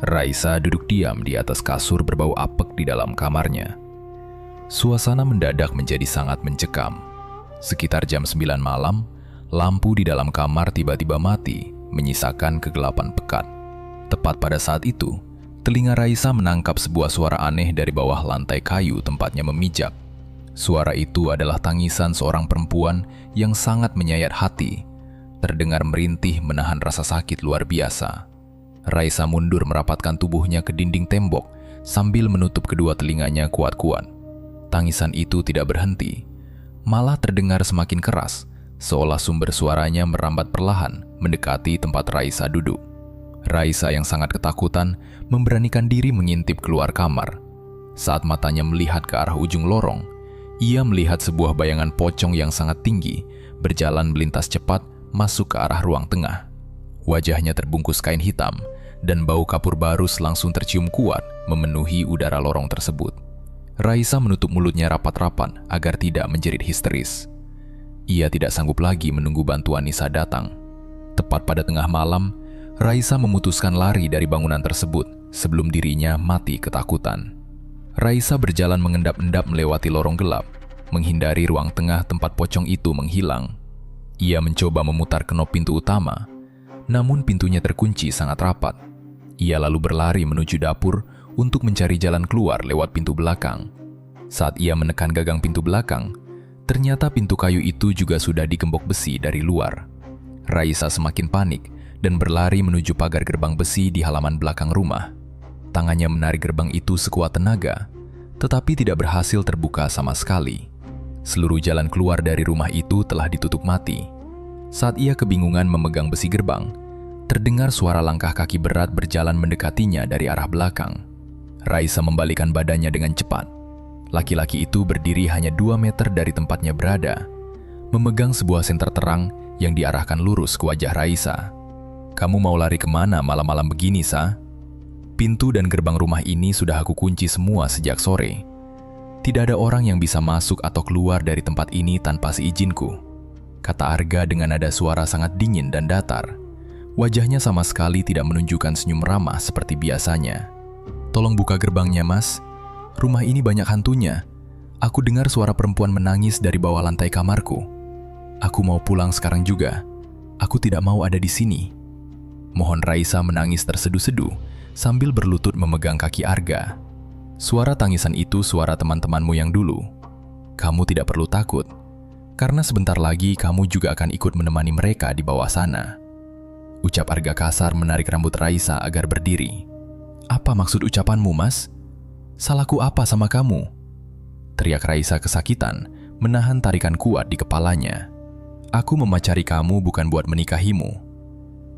Raisa duduk diam di atas kasur berbau apek di dalam kamarnya. Suasana mendadak menjadi sangat mencekam. Sekitar jam 9 malam, lampu di dalam kamar tiba-tiba mati, menyisakan kegelapan pekat. Tepat pada saat itu, telinga Raisa menangkap sebuah suara aneh dari bawah lantai kayu tempatnya memijak. Suara itu adalah tangisan seorang perempuan yang sangat menyayat hati, terdengar merintih menahan rasa sakit luar biasa. Raisa mundur merapatkan tubuhnya ke dinding tembok sambil menutup kedua telinganya kuat-kuat. Tangisan itu tidak berhenti, malah terdengar semakin keras, seolah sumber suaranya merambat perlahan mendekati tempat Raisa duduk. Raisa yang sangat ketakutan memberanikan diri mengintip keluar kamar. Saat matanya melihat ke arah ujung lorong, ia melihat sebuah bayangan pocong yang sangat tinggi berjalan melintas cepat masuk ke arah ruang tengah. Wajahnya terbungkus kain hitam dan bau kapur barus langsung tercium kuat memenuhi udara lorong tersebut. Raisa menutup mulutnya rapat-rapat agar tidak menjerit histeris. Ia tidak sanggup lagi menunggu bantuan Nisa datang. Tepat pada tengah malam, Raisa memutuskan lari dari bangunan tersebut sebelum dirinya mati ketakutan. Raisa berjalan mengendap-endap melewati lorong gelap, menghindari ruang tengah tempat pocong itu menghilang. Ia mencoba memutar kenop pintu utama, namun pintunya terkunci sangat rapat. Ia lalu berlari menuju dapur untuk mencari jalan keluar lewat pintu belakang. Saat ia menekan gagang pintu belakang, ternyata pintu kayu itu juga sudah digembok besi dari luar. Raisa semakin panik dan berlari menuju pagar gerbang besi di halaman belakang rumah. Tangannya menarik gerbang itu sekuat tenaga, tetapi tidak berhasil terbuka sama sekali. Seluruh jalan keluar dari rumah itu telah ditutup mati. Saat ia kebingungan memegang besi gerbang, terdengar suara langkah kaki berat berjalan mendekatinya dari arah belakang. Raisa membalikkan badannya dengan cepat. Laki-laki itu berdiri hanya 2 meter dari tempatnya berada, memegang sebuah senter terang yang diarahkan lurus ke wajah Raisa. "Kamu mau lari kemana malam-malam begini, Sa? Pintu dan gerbang rumah ini sudah aku kunci semua sejak sore. Tidak ada orang yang bisa masuk atau keluar dari tempat ini tanpa seizinku," kata Arga dengan nada suara sangat dingin dan datar. Wajahnya sama sekali tidak menunjukkan senyum ramah seperti biasanya. "Tolong buka gerbangnya, Mas. Rumah ini banyak hantunya. Aku dengar suara perempuan menangis dari bawah lantai kamarku. Aku mau pulang sekarang juga. Aku tidak mau ada di sini." Mohon Raisa menangis terseduh-seduh sambil berlutut memegang kaki Arga. Suara tangisan itu suara teman-temanmu yang dulu. Kamu tidak perlu takut, karena sebentar lagi kamu juga akan ikut menemani mereka di bawah sana. Ucap Arga kasar menarik rambut Raisa agar berdiri. "Apa maksud ucapanmu, Mas? Salahku apa sama kamu?" Teriak Raisa kesakitan, menahan tarikan kuat di kepalanya. "Aku memacari kamu bukan buat menikahimu.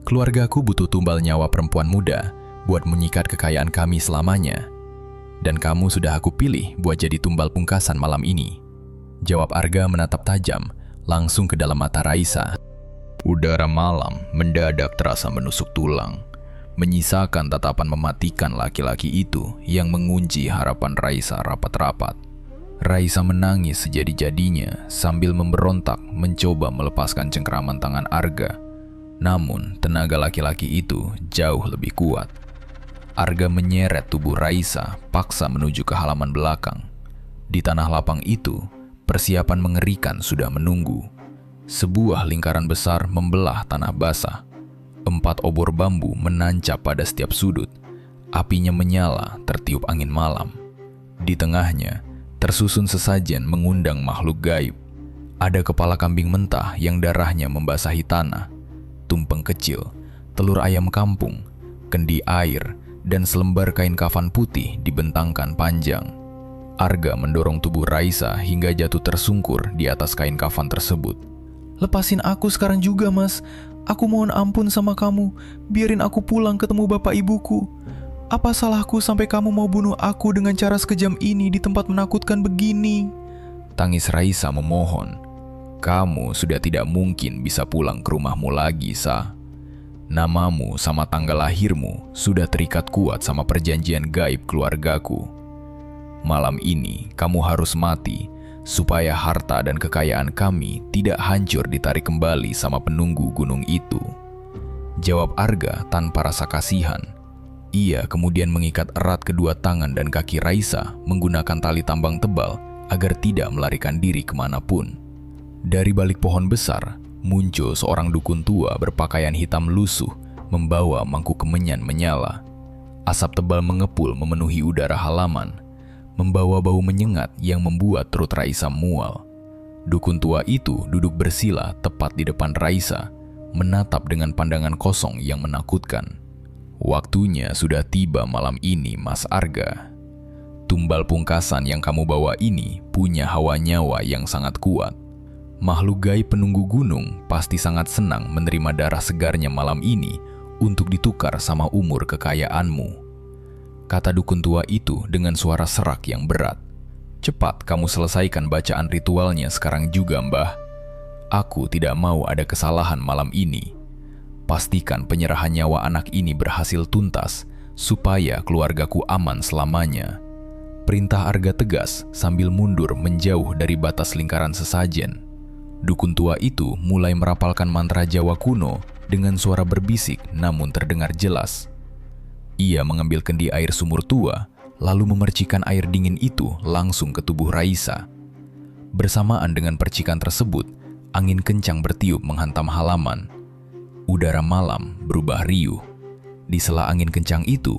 Keluargaku butuh tumbal nyawa perempuan muda buat menyikat kekayaan kami selamanya. Dan kamu sudah aku pilih buat jadi tumbal pungkasan malam ini," jawab Arga menatap tajam langsung ke dalam mata Raisa. Udara malam mendadak terasa menusuk tulang, menyisakan tatapan mematikan laki-laki itu yang mengunci harapan Raisa rapat-rapat. Raisa menangis sejadi-jadinya sambil memberontak mencoba melepaskan cengkeraman tangan Arga. Namun tenaga laki-laki itu jauh lebih kuat. Arga menyeret tubuh Raisa paksa menuju ke halaman belakang. Di tanah lapang itu, persiapan mengerikan sudah menunggu. Sebuah lingkaran besar membelah tanah basah. 4 obor bambu menancap pada setiap sudut. Apinya menyala tertiup angin malam. Di tengahnya, tersusun sesajen mengundang makhluk gaib. Ada kepala kambing mentah yang darahnya membasahi tanah, tumpeng kecil, telur ayam kampung, kendi air, dan selembar kain kafan putih dibentangkan panjang. Arga mendorong tubuh Raisa hingga jatuh tersungkur di atas kain kafan tersebut. Lepasin aku sekarang juga, Mas. Aku mohon ampun sama kamu. Biarin aku pulang ketemu bapak ibuku. Apa salahku sampai kamu mau bunuh aku dengan cara sekejam ini di tempat menakutkan begini? Tangis Raisa memohon. Kamu sudah tidak mungkin bisa pulang ke rumahmu lagi, Sa. Namamu sama tanggal lahirmu sudah terikat kuat sama perjanjian gaib keluargaku. Malam ini kamu harus mati supaya harta dan kekayaan kami tidak hancur ditarik kembali sama penunggu gunung itu. Jawab Arga tanpa rasa kasihan. Ia kemudian mengikat erat kedua tangan dan kaki Raisa menggunakan tali tambang tebal agar tidak melarikan diri kemanapun. Dari balik pohon besar, muncul seorang dukun tua berpakaian hitam lusuh, membawa mangkuk kemenyan menyala. Asap tebal mengepul memenuhi udara halaman, membawa bau menyengat yang membuat perut Raisa mual. Dukun tua itu duduk bersila tepat di depan Raisa, menatap dengan pandangan kosong yang menakutkan. Waktunya sudah tiba malam ini, Mas Arga. Tumbal pungkasan yang kamu bawa ini punya hawa nyawa yang sangat kuat. Makhluk gaib penunggu gunung pasti sangat senang menerima darah segarnya malam ini untuk ditukar sama umur kekayaanmu. Kata dukun tua itu dengan suara serak yang berat. Cepat kamu selesaikan bacaan ritualnya sekarang juga, Mbah. Aku tidak mau ada kesalahan malam ini. Pastikan penyerahan nyawa anak ini berhasil tuntas supaya keluargaku aman selamanya. Perintah Arga tegas sambil mundur menjauh dari batas lingkaran sesajen. Dukun tua itu mulai merapalkan mantra Jawa kuno dengan suara berbisik namun terdengar jelas. Ia mengambil kendi air sumur tua, lalu memercikan air dingin itu langsung ke tubuh Raisa. Bersamaan dengan percikan tersebut, angin kencang bertiup menghantam halaman. Udara malam berubah riuh. Di sela angin kencang itu,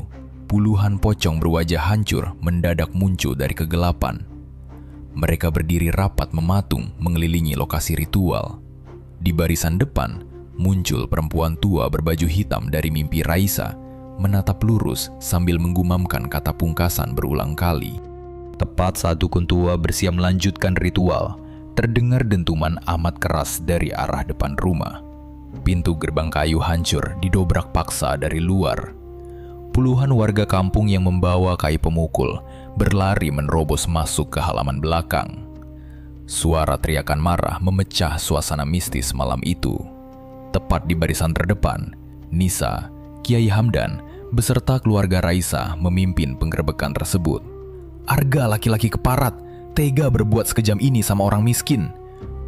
puluhan pocong berwajah hancur mendadak muncul dari kegelapan. Mereka berdiri rapat mematung mengelilingi lokasi ritual. Di barisan depan, muncul perempuan tua berbaju hitam dari mimpi Raisa, menatap lurus sambil menggumamkan kata pungkasan berulang kali. Tepat saat dukun tua bersiap melanjutkan ritual, terdengar dentuman amat keras dari arah depan rumah. Pintu gerbang kayu hancur didobrak paksa dari luar. Puluhan warga kampung yang membawa kayu pemukul berlari menerobos masuk ke halaman belakang. Suara teriakan marah memecah suasana mistis malam itu. Tepat di barisan terdepan, Nisa, Kiai Hamdan, beserta keluarga Raisa memimpin penggerbekan tersebut. Arga laki-laki keparat, tega berbuat sekejam ini sama orang miskin.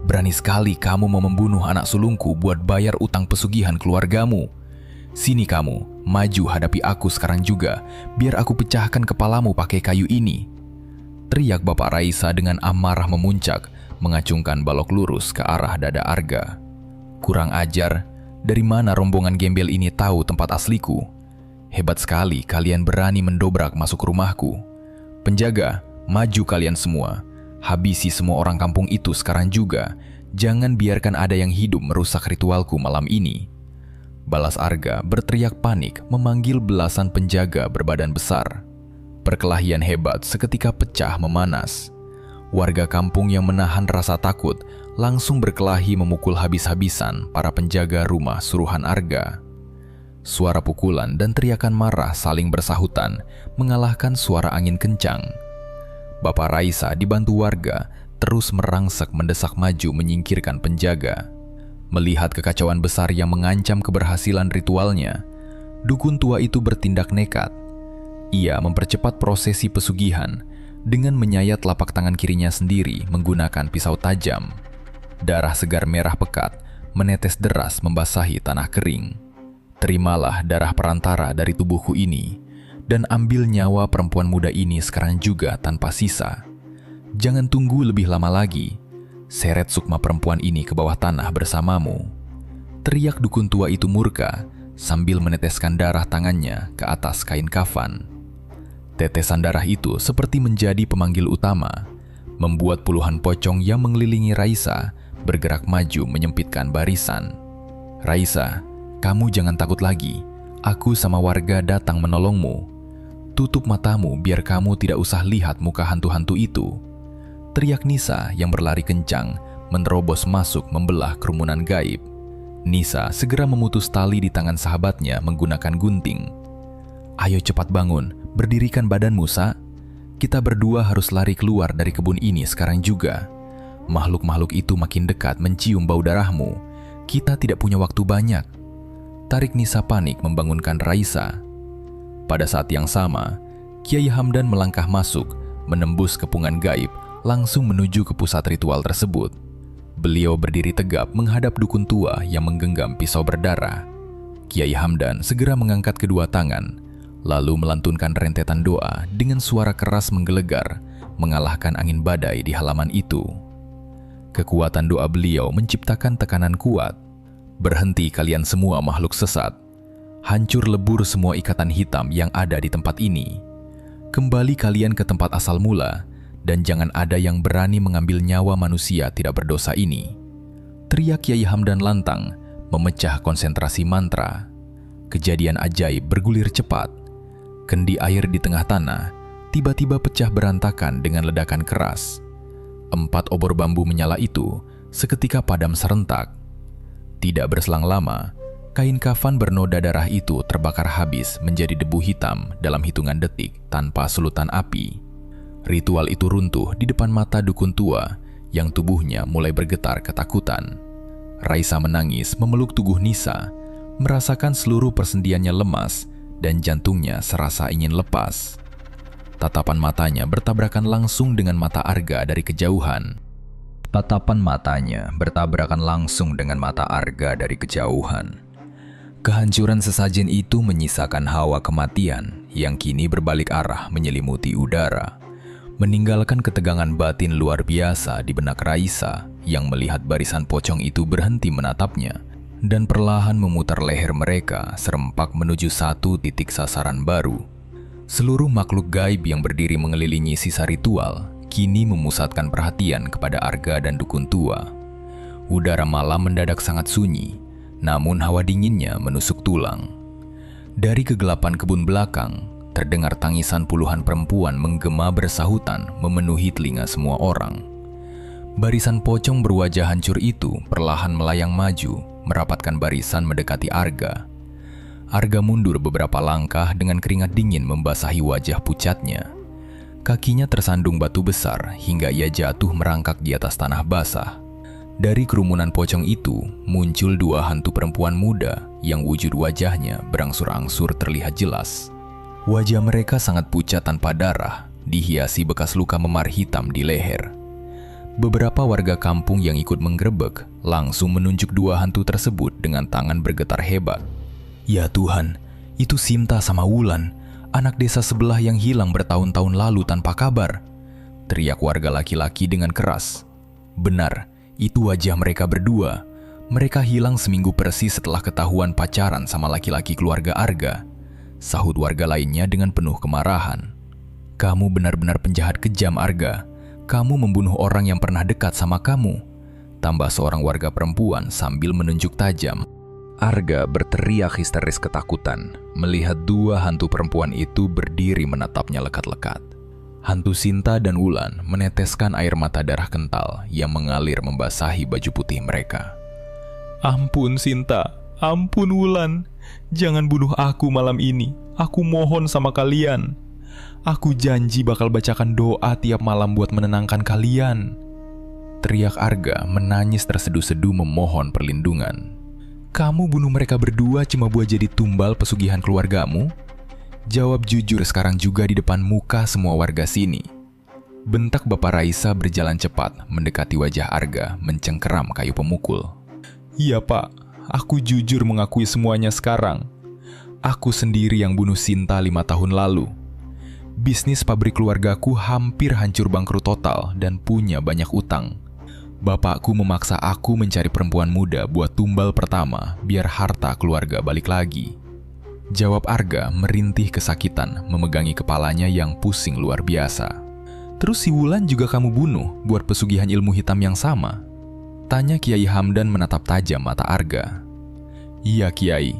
Berani sekali kamu mau membunuh anak sulungku buat bayar utang pesugihan keluargamu. Sini kamu, maju hadapi aku sekarang juga, biar aku pecahkan kepalamu pakai kayu ini. Teriak Bapak Raisa dengan amarah memuncak, mengacungkan balok lurus ke arah dada Arga. Kurang ajar, dari mana rombongan gembel ini tahu tempat asliku? Hebat sekali kalian berani mendobrak masuk rumahku. Penjaga, maju kalian semua. Habisi semua orang kampung itu sekarang juga. Jangan biarkan ada yang hidup merusak ritualku malam ini. Balas Arga berteriak panik memanggil belasan penjaga berbadan besar. Perkelahian hebat seketika pecah memanas. Warga kampung yang menahan rasa takut langsung berkelahi memukul habis-habisan para penjaga rumah suruhan Arga. Suara pukulan dan teriakan marah saling bersahutan mengalahkan suara angin kencang. Bapak Raisa dibantu warga terus merangsek mendesak maju menyingkirkan penjaga. Melihat kekacauan besar yang mengancam keberhasilan ritualnya, dukun tua itu bertindak nekat. Ia mempercepat prosesi pesugihan, dengan menyayat telapak tangan kirinya sendiri menggunakan pisau tajam. Darah segar merah pekat menetes deras membasahi tanah kering. Terimalah darah perantara dari tubuhku ini, dan ambil nyawa perempuan muda ini sekarang juga tanpa sisa. Jangan tunggu lebih lama lagi. Seret sukma perempuan ini ke bawah tanah bersamamu. Teriak dukun tua itu murka sambil meneteskan darah tangannya ke atas kain kafan. Tetesan darah itu seperti menjadi pemanggil utama, membuat puluhan pocong yang mengelilingi Raisa bergerak maju menyempitkan barisan. "Raisa, kamu jangan takut lagi. Aku sama warga datang menolongmu. Tutup matamu biar kamu tidak usah lihat muka hantu-hantu itu." Teriak Nisa yang berlari kencang menerobos masuk membelah kerumunan gaib. Nisa segera memutus tali di tangan sahabatnya menggunakan gunting. "Ayo cepat bangun, berdirikan badanmu, Sa. Kita berdua harus lari keluar dari kebun ini sekarang juga. Makhluk-makhluk itu makin dekat mencium bau darahmu. Kita tidak punya waktu banyak." Tarik Nisa panik membangunkan Raisa. Pada saat yang sama, Kiai Hamdan melangkah masuk, menembus kepungan gaib, langsung menuju ke pusat ritual tersebut. Beliau berdiri tegap menghadap dukun tua yang menggenggam pisau berdarah. Kiai Hamdan segera mengangkat kedua tangan, lalu melantunkan rentetan doa dengan suara keras menggelegar, mengalahkan angin badai di halaman itu. Kekuatan doa beliau menciptakan tekanan kuat. "Berhenti kalian semua makhluk sesat. Hancur lebur semua ikatan hitam yang ada di tempat ini. Kembali kalian ke tempat asal mula, dan jangan ada yang berani mengambil nyawa manusia tidak berdosa ini." Teriak Kiai Hamdan lantang, memecah konsentrasi mantra. Kejadian ajaib bergulir cepat. Kendi air di tengah tanah tiba-tiba pecah berantakan dengan ledakan keras. 4 obor bambu menyala itu seketika padam serentak. Tidak berselang lama, kain kafan bernoda darah itu terbakar habis menjadi debu hitam dalam hitungan detik tanpa sulutan api. Ritual itu runtuh di depan mata dukun tua yang tubuhnya mulai bergetar ketakutan. Raisa menangis memeluk tubuh Nisa, merasakan seluruh persendiannya lemas dan jantungnya serasa ingin lepas. Tatapan matanya bertabrakan langsung dengan mata Arga dari kejauhan. Kehancuran sesajen itu menyisakan hawa kematian yang kini berbalik arah menyelimuti udara, meninggalkan ketegangan batin luar biasa di benak Raisa yang melihat barisan pocong itu berhenti menatapnya dan perlahan memutar leher mereka serempak menuju satu titik sasaran baru. Seluruh makhluk gaib yang berdiri mengelilingi sisa ritual kini memusatkan perhatian kepada Arga dan dukun tua. Udara malam mendadak sangat sunyi, namun hawa dinginnya menusuk tulang. Dari kegelapan kebun belakang, terdengar tangisan puluhan perempuan menggema bersahutan memenuhi telinga semua orang. Barisan pocong berwajah hancur itu perlahan melayang maju, merapatkan barisan mendekati Arga. Arga mundur beberapa langkah dengan keringat dingin membasahi wajah pucatnya. Kakinya tersandung batu besar hingga ia jatuh merangkak di atas tanah basah. Dari kerumunan pocong itu muncul 2 hantu perempuan muda yang wujud wajahnya berangsur-angsur terlihat jelas. Wajah mereka sangat pucat tanpa darah, dihiasi bekas luka memar hitam di leher. Beberapa warga kampung yang ikut menggerebek langsung menunjuk 2 hantu tersebut dengan tangan bergetar hebat. "Ya Tuhan, itu Sinta sama Wulan, anak desa sebelah yang hilang bertahun-tahun lalu tanpa kabar," teriak warga laki-laki dengan keras. "Benar, itu wajah mereka berdua. Mereka hilang seminggu persis setelah ketahuan pacaran sama laki-laki keluarga Arga," sahut warga lainnya dengan penuh kemarahan. "Kamu benar-benar penjahat kejam, Arga. Kamu membunuh orang yang pernah dekat sama kamu," tambah seorang warga perempuan sambil menunjuk tajam. Arga berteriak histeris ketakutan melihat 2 hantu perempuan itu berdiri menatapnya lekat-lekat. Hantu Sinta dan Wulan meneteskan air mata darah kental yang mengalir membasahi baju putih mereka. "Ampun Sinta, ampun Wulan. Jangan bunuh aku malam ini. Aku mohon sama kalian. Aku janji bakal bacakan doa tiap malam buat menenangkan kalian," teriak Arga menangis terseduh-seduh memohon perlindungan. "Kamu bunuh mereka berdua cuma buat jadi tumbal pesugihan keluargamu? Jawab jujur sekarang juga di depan muka semua warga sini." Bentak Bapak Raisa berjalan cepat mendekati wajah Arga mencengkeram kayu pemukul. Iya Pak, aku jujur mengakui semuanya sekarang. Aku sendiri yang bunuh Sinta 5 tahun lalu. Bisnis pabrik keluargaku hampir hancur bangkrut total dan punya banyak utang. Bapakku memaksa aku mencari perempuan muda buat tumbal pertama biar harta keluarga balik lagi. Jawab Arga merintih kesakitan memegangi kepalanya yang pusing luar biasa. Terus si Wulan juga kamu bunuh buat pesugihan ilmu hitam yang sama? Tanya Kiai Hamdan menatap tajam mata Arga. Iya Kiai,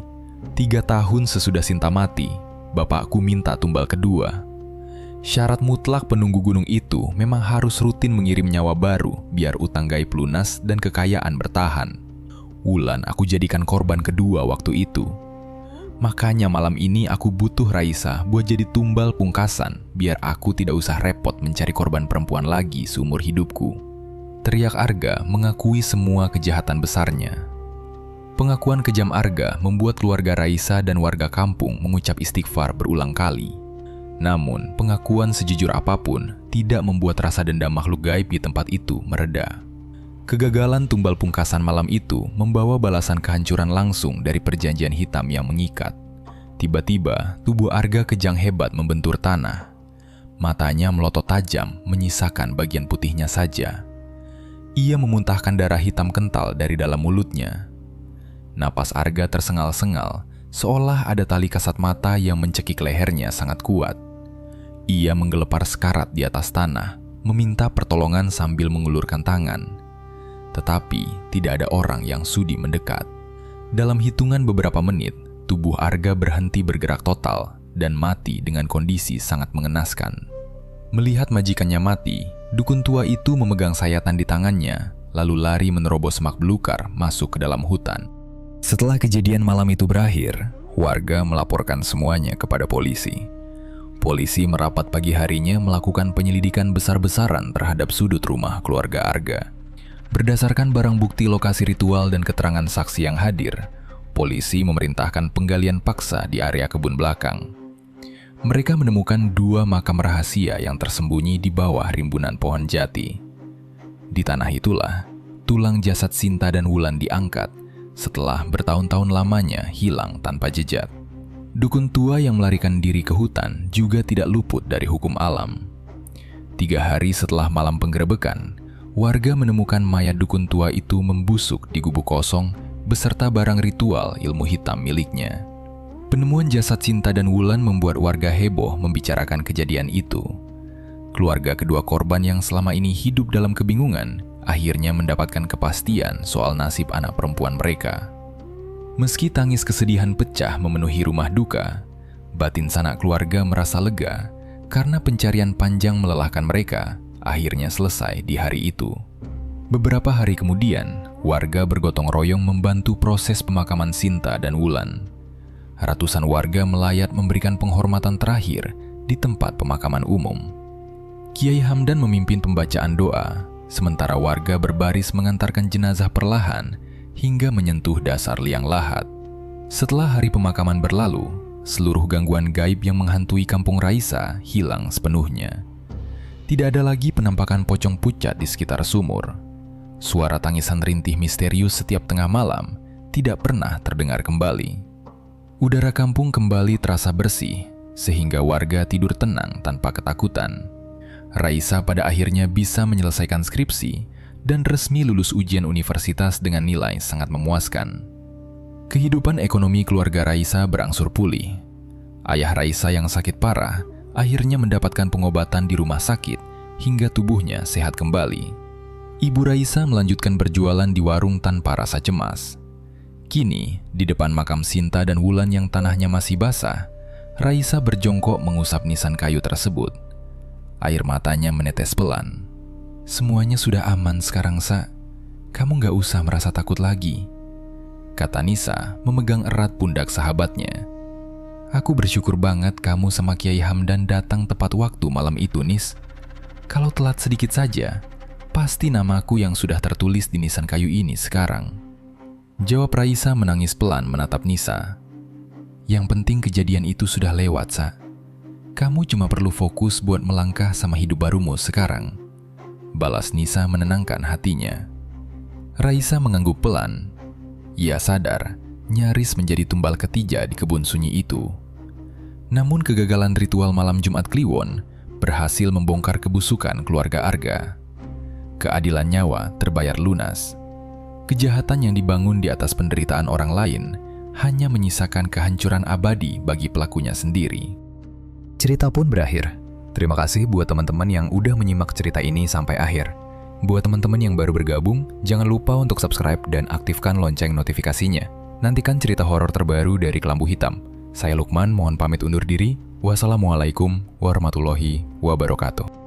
3 tahun sesudah Sinta mati, bapakku minta tumbal kedua. Syarat mutlak penunggu gunung itu memang harus rutin mengirim nyawa baru biar utang gaib lunas dan kekayaan bertahan. Wulan aku jadikan korban kedua waktu itu. Makanya malam ini aku butuh Raisa buat jadi tumbal pungkasan biar aku tidak usah repot mencari korban perempuan lagi seumur hidupku. Teriak Arga mengakui semua kejahatan besarnya. Pengakuan kejam Arga membuat keluarga Raisa dan warga kampung mengucap istighfar berulang kali. Namun, pengakuan sejujur apapun tidak membuat rasa dendam makhluk gaib di tempat itu mereda. Kegagalan tumbal pungkasan malam itu membawa balasan kehancuran langsung dari perjanjian hitam yang mengikat. Tiba-tiba, tubuh Arga kejang hebat membentur tanah. Matanya melotot tajam, menyisakan bagian putihnya saja. Ia memuntahkan darah hitam kental dari dalam mulutnya. Napas Arga tersengal-sengal, seolah ada tali kasat mata yang mencekik lehernya sangat kuat. Ia menggelepar sekarat di atas tanah, meminta pertolongan sambil mengulurkan tangan. Tetapi tidak ada orang yang sudi mendekat. Dalam hitungan beberapa menit, tubuh Arga berhenti bergerak total dan mati dengan kondisi sangat mengenaskan. Melihat majikannya mati, dukun tua itu memegang sayatan di tangannya, lalu lari menerobos semak belukar masuk ke dalam hutan. Setelah kejadian malam itu berakhir, warga melaporkan semuanya kepada polisi. Polisi merapat pagi harinya melakukan penyelidikan besar-besaran terhadap sudut rumah keluarga Arga. Berdasarkan barang bukti lokasi ritual dan keterangan saksi yang hadir, polisi memerintahkan penggalian paksa di area kebun belakang. Mereka menemukan 2 makam rahasia yang tersembunyi di bawah rimbunan pohon jati. Di tanah itulah, tulang jasad Sinta dan Wulan diangkat setelah bertahun-tahun lamanya hilang tanpa jejak. Dukun tua yang melarikan diri ke hutan juga tidak luput dari hukum alam. 3 hari setelah malam penggerebekan, warga menemukan mayat dukun tua itu membusuk di gubuk kosong beserta barang ritual ilmu hitam miliknya. Penemuan jasad Sinta dan Wulan membuat warga heboh membicarakan kejadian itu. Keluarga kedua korban yang selama ini hidup dalam kebingungan akhirnya mendapatkan kepastian soal nasib anak perempuan mereka. Meski tangis kesedihan pecah memenuhi rumah duka, batin sanak keluarga merasa lega karena pencarian panjang melelahkan mereka akhirnya selesai di hari itu. Beberapa hari kemudian, warga bergotong royong membantu proses pemakaman Sinta dan Wulan. Ratusan warga melayat memberikan penghormatan terakhir di tempat pemakaman umum. Kiai Hamdan memimpin pembacaan doa, sementara warga berbaris mengantarkan jenazah perlahan hingga menyentuh dasar liang lahat. Setelah hari pemakaman berlalu, seluruh gangguan gaib yang menghantui kampung Raisa hilang sepenuhnya. Tidak ada lagi penampakan pocong pucat di sekitar sumur. Suara tangisan rintih misterius setiap tengah malam tidak pernah terdengar kembali. Udara kampung kembali terasa bersih, sehingga warga tidur tenang tanpa ketakutan. Raisa pada akhirnya bisa menyelesaikan skripsi dan resmi lulus ujian universitas dengan nilai sangat memuaskan. Kehidupan ekonomi keluarga Raisa berangsur pulih. Ayah Raisa yang sakit parah akhirnya mendapatkan pengobatan di rumah sakit hingga tubuhnya sehat kembali. Ibu Raisa melanjutkan berjualan di warung tanpa rasa cemas. Kini, di depan makam Sinta dan Wulan yang tanahnya masih basah, Raisa berjongkok mengusap nisan kayu tersebut. Air matanya menetes pelan. "Semuanya sudah aman sekarang, Sa. Kamu gak usah merasa takut lagi," kata Nisa memegang erat pundak sahabatnya. "Aku bersyukur banget kamu sama Kiai Hamdan datang tepat waktu malam itu, Nis. Kalau telat sedikit saja, pasti namaku yang sudah tertulis di nisan kayu ini sekarang." Jawab Raisa menangis pelan menatap Nisa. "Yang penting kejadian itu sudah lewat, Sa. Kamu cuma perlu fokus buat melangkah sama hidup barumu sekarang. Balas Nisa menenangkan hatinya. Raisa mengangguk pelan. Ia sadar, nyaris menjadi tumbal ketiga di kebun sunyi itu. Namun kegagalan ritual malam Jumat Kliwon berhasil membongkar kebusukan keluarga Arga. Keadilan nyawa terbayar lunas. Kejahatan yang dibangun di atas penderitaan orang lain hanya menyisakan kehancuran abadi bagi pelakunya sendiri. Cerita pun berakhir. Terima kasih buat teman-teman yang udah menyimak cerita ini sampai akhir. Buat teman-teman yang baru bergabung, jangan lupa untuk subscribe dan aktifkan lonceng notifikasinya. Nantikan cerita horor terbaru dari Kelambu Hitam. Saya Lukman, mohon pamit undur diri. Wassalamualaikum warahmatullahi wabarakatuh.